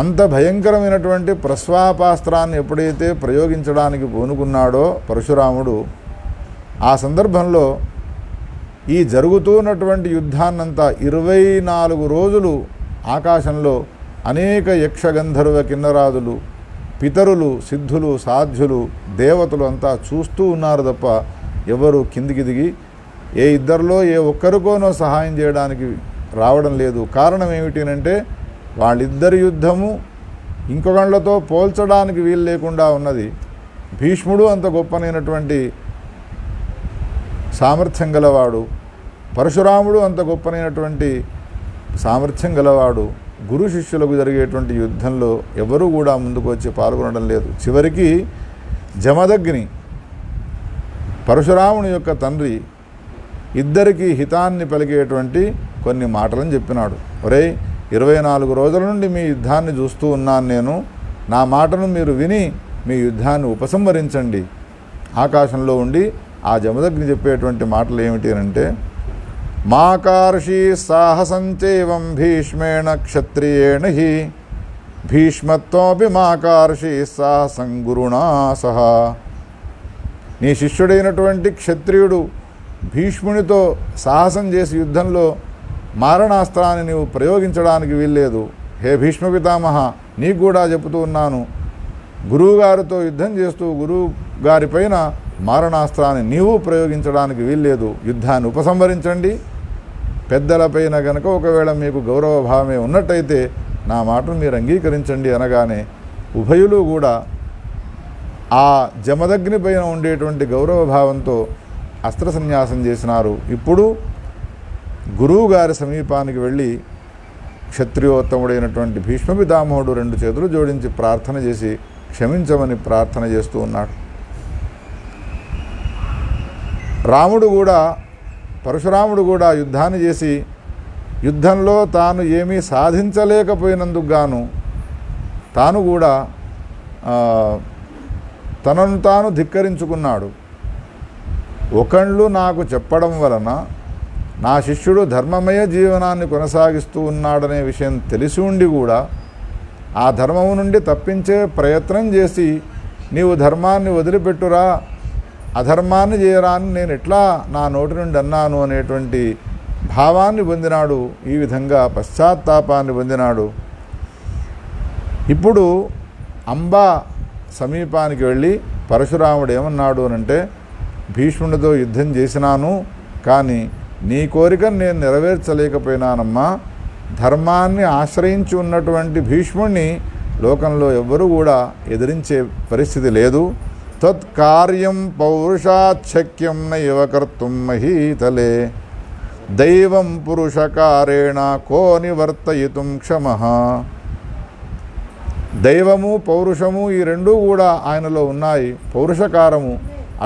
అంత భయంకరమైనటువంటి ప్రస్వాపాస్త్రాన్ని ఎప్పుడైతే ప్రయోగించడానికి పూనుకున్నాడో పరశురాముడు, ఆ సందర్భంలో ఈ జరుగుతున్నటువంటి యుద్ధాన్నంతా 24 రోజులు ఆకాశంలో అనేక యక్షగంధర్వ కిన్నరాదులు, పితరులు, సిద్ధులు, సాధ్యులు, దేవతలు అంతా చూస్తూ ఉన్నారు తప్ప ఎవరు కిందికి దిగి ఏ ఇద్దరిలో ఏ ఒక్కరికోనో సహాయం చేయడానికి రావడం లేదు. కారణం ఏమిటంటే వాళ్ళిద్దరి యుద్ధము ఇంకొకళ్ళతో పోల్చడానికి వీలు లేకుండా ఉన్నది. భీష్ముడు అంత గొప్పనైనటువంటి సామర్థ్యం గలవాడు, పరశురాముడు అంత గొప్పనైనటువంటి సామర్థ్యం గలవాడు. గురు శిష్యులకు జరిగేటువంటి యుద్ధంలో ఎవరూ కూడా ముందుకు వచ్చి పాల్గొనడం లేదు. చివరికి జమదగ్ని, పరశురాముని యొక్క తండ్రి, ఇద్దరికీ హితాన్ని పలికేటువంటి కొన్ని మాటలను చెప్పినాడు. ఒరేయ్, 24 రోజుల నుండి మీ యుద్ధాన్ని చూస్తూ ఉన్నాను నేను. నా మాటను మీరు విని మీ యుద్ధాన్ని ఉపసంహరించండి. ఆకాశంలో ఉండి ఆ జమదగ్ని చెప్పేటువంటి మాటలు ఏమిటి అంటే, మాకార్షి సాహసంచేవం భీష్మేణ క్షత్రియేణ హి భీష్మత్వమపి మాకార్షి సాహసం గురుణా సహా. నీ శిష్యుడైనటువంటి క్షత్రియుడు భీష్మునితో సాహసం చేసి యుద్ధంలో మారణాస్త్రాన్ని నీవు ప్రయోగించడానికి వీల్లేదు. హే భీష్మ పితామహ, నీకు కూడా చెబుతూ ఉన్నాను, గురువుగారితో యుద్ధం చేస్తూ గురువు గారిపైన మారణాస్త్రాన్ని నీవు ప్రయోగించడానికి వీల్లేదు. యుద్ధాన్ని ఉపసంహరించండి. పెద్దలపైన గనక ఒకవేళ మీకు గౌరవభావమే ఉన్నట్టయితే నా మాటను మీరు అంగీకరించండి అనగానే ఉభయులు కూడా ఆ జమదగ్ని పైన ఉండేటువంటి గౌరవభావంతో అస్త్ర సన్యాసం చేసినారు. ఇప్పుడు గురువు గారి సమీపానికి వెళ్ళి క్షత్రియోత్తముడైనటువంటి భీష్మ పితామహుడు 2 చేతులు జోడించి ప్రార్థన చేసి క్షమించమని ప్రార్థన చేస్తూ ఉన్నాడు. రాముడు కూడా, పరశురాముడు కూడా యుద్ధాన్ని చేసి యుద్ధంలో తాను ఏమీ సాధించలేకపోయినందుకు గాను తాను కూడా తనను తాను ధిక్కరించుకున్నాడు. ఒకళ్ళు నాకు చెప్పడం వలన నా శిష్యుడు ధర్మమయ జీవనాన్ని కొనసాగిస్తూ ఉన్నాడనే విషయం తెలిసి ఉండి కూడా ఆ ధర్మము నుండి తప్పించే ప్రయత్నం చేసి నీవు ధర్మాన్ని వదిలిపెట్టురా, అధర్మాన్ని చేయరా అని నేను ఎట్లా నా నోటి నుండి అన్నాను అనేటువంటి భావాన్ని పొందినాడు. ఈ విధంగా పశ్చాత్తాపాన్ని పొందినాడు. ఇప్పుడు అంబా సమీపానికి వెళ్ళి పరశురాముడు ఏమన్నాడు అనంటే, భీష్మునితో యుద్ధం చేసినాను, కానీ నీ కోరికను నేను నెరవేర్చలేకపోయినానమ్మా. ధర్మాన్ని ఆశ్రయించి ఉన్నటువంటి భీష్ముణ్ణి లోకంలో ఎవ్వరూ కూడా ఎదిరించే పరిస్థితి లేదు. తత్కార్యం పౌరుషాచ్చక్యం నైవ కర్తుం మహీతలే దైవం పురుషకారేణ కో నివర్తయితుం క్షమః. దైవము పౌరుషము ఈ రెండూ కూడా ఆయనలో ఉన్నాయి. పౌరుషకారము,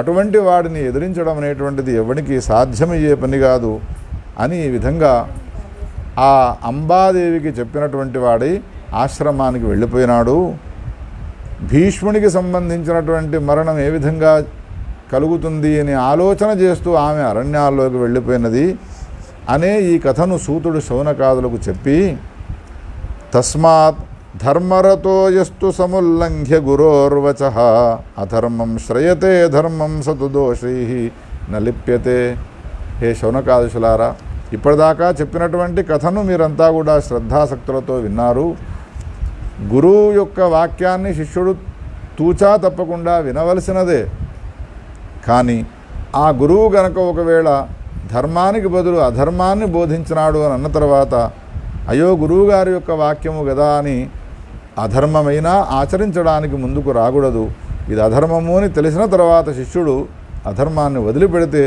అటువంటి వాడిని ఎదిరించడం అనేటువంటిది ఎవరికి సాధ్యమయ్యే పని కాదు అని ఈ విధంగా ఆ అంబాదేవికి చెప్పినటువంటి వాడి ఆశ్రమానికి వెళ్ళిపోయినాడు. భీష్మునికి సంబంధించినటువంటి మరణం ఏ విధంగా కలుగుతుంది అని ఆలోచన చేస్తూ ఆమె అరణ్యాల్లోకి వెళ్ళిపోయినది అనే ఈ కథను సూతుడు శౌనకాదులకు చెప్పి, తస్మాత్ ధర్మరతో యస్తు సముల్లంఘ్య గురోర్వచః అధర్మం శ్రయతే ధర్మం సతు దోషైః నలిప్యతే. హే శౌనకాదుషులారా, ఇప్పటిదాకా చెప్పినటువంటి కథను మీరంతా కూడా శ్రద్ధాసక్తులతో విన్నారు. గురువు యొక్క వాక్యాన్ని శిష్యుడు తూచా తప్పకుండా వినవలసినదే. కానీ ఆ గురువు గనక ఒకవేళ ధర్మానికి బదులు అధర్మాన్ని బోధించినాడు అని అన్న తర్వాత, అయ్యో గురువుగారి యొక్క వాక్యము కదా అని అధర్మమైనా ఆచరించడానికి ముందుకు రాకూడదు. ఇది అధర్మము అని తెలిసిన తర్వాత శిష్యుడు అధర్మాన్ని వదిలిపెడితే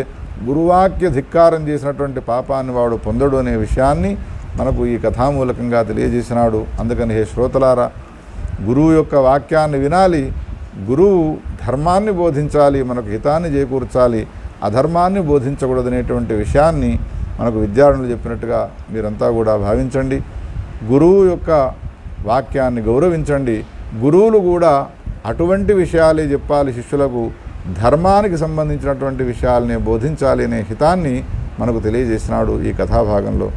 గురువాక్య ధిక్కారం చేసినటువంటి పాపాన్ని వాడు పొందడు అనే విషయాన్ని మనకు ఈ కథామూలకంగా తెలియజేసినాడు. అందుకని హే శ్రోతలారా, గురువు యొక్క వాక్యాన్ని వినాలి. గురువు ధర్మాన్ని బోధించాలి, మనకు హితాన్ని చేకూర్చాలి, అధర్మాన్ని బోధించకూడదనేటువంటి విషయాన్ని మనకు విద్యార్థులు చెప్పినట్టుగా మీరంతా కూడా భావించండి. గురువు యొక్క వాక్యాన్ని గౌరవించండి. గురువులు కూడా అటువంటి విషయాలే చెప్పాలి శిష్యులకు, ధర్మానికి సంబంధించినటువంటి విషయాలనే బోధించాలి అనే హితాన్ని మనకు తెలియజేసినాడు ఈ కథాభాగంలో.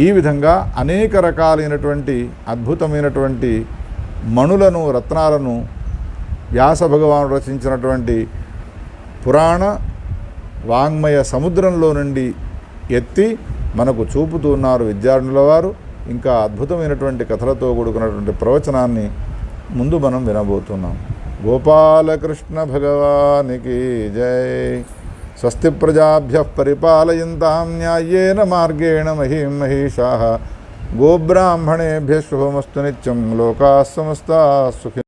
ఈ విధంగా అనేక రకాలైనటువంటి అద్భుతమైనటువంటి మణులను, రత్నాలను వ్యాస భగవానుడు రచించినటువంటి పురాణ వాంగ్మయ సముద్రంలో నుండి ఎత్తి మనకు చూపుతూ ఉన్నారు విద్యార్థుల వారు. ఇంకా అద్భుతమైనటువంటి కథలతో కూడుకున్నటువంటి ప్రవచనాన్ని ముందు మనం వినబోతున్నాం. గోపాలకృష్ణ భగవానికి జై. స్వస్తి ప్రజాభ్యః పరిపాలయంతాం న్యాయేన మార్గేణ మహీం మహీషాః. గోబ్రాహ్మణేభ్యः శుభమస్తు నిత్యం. లోకాः సమస్తాः సుఖినో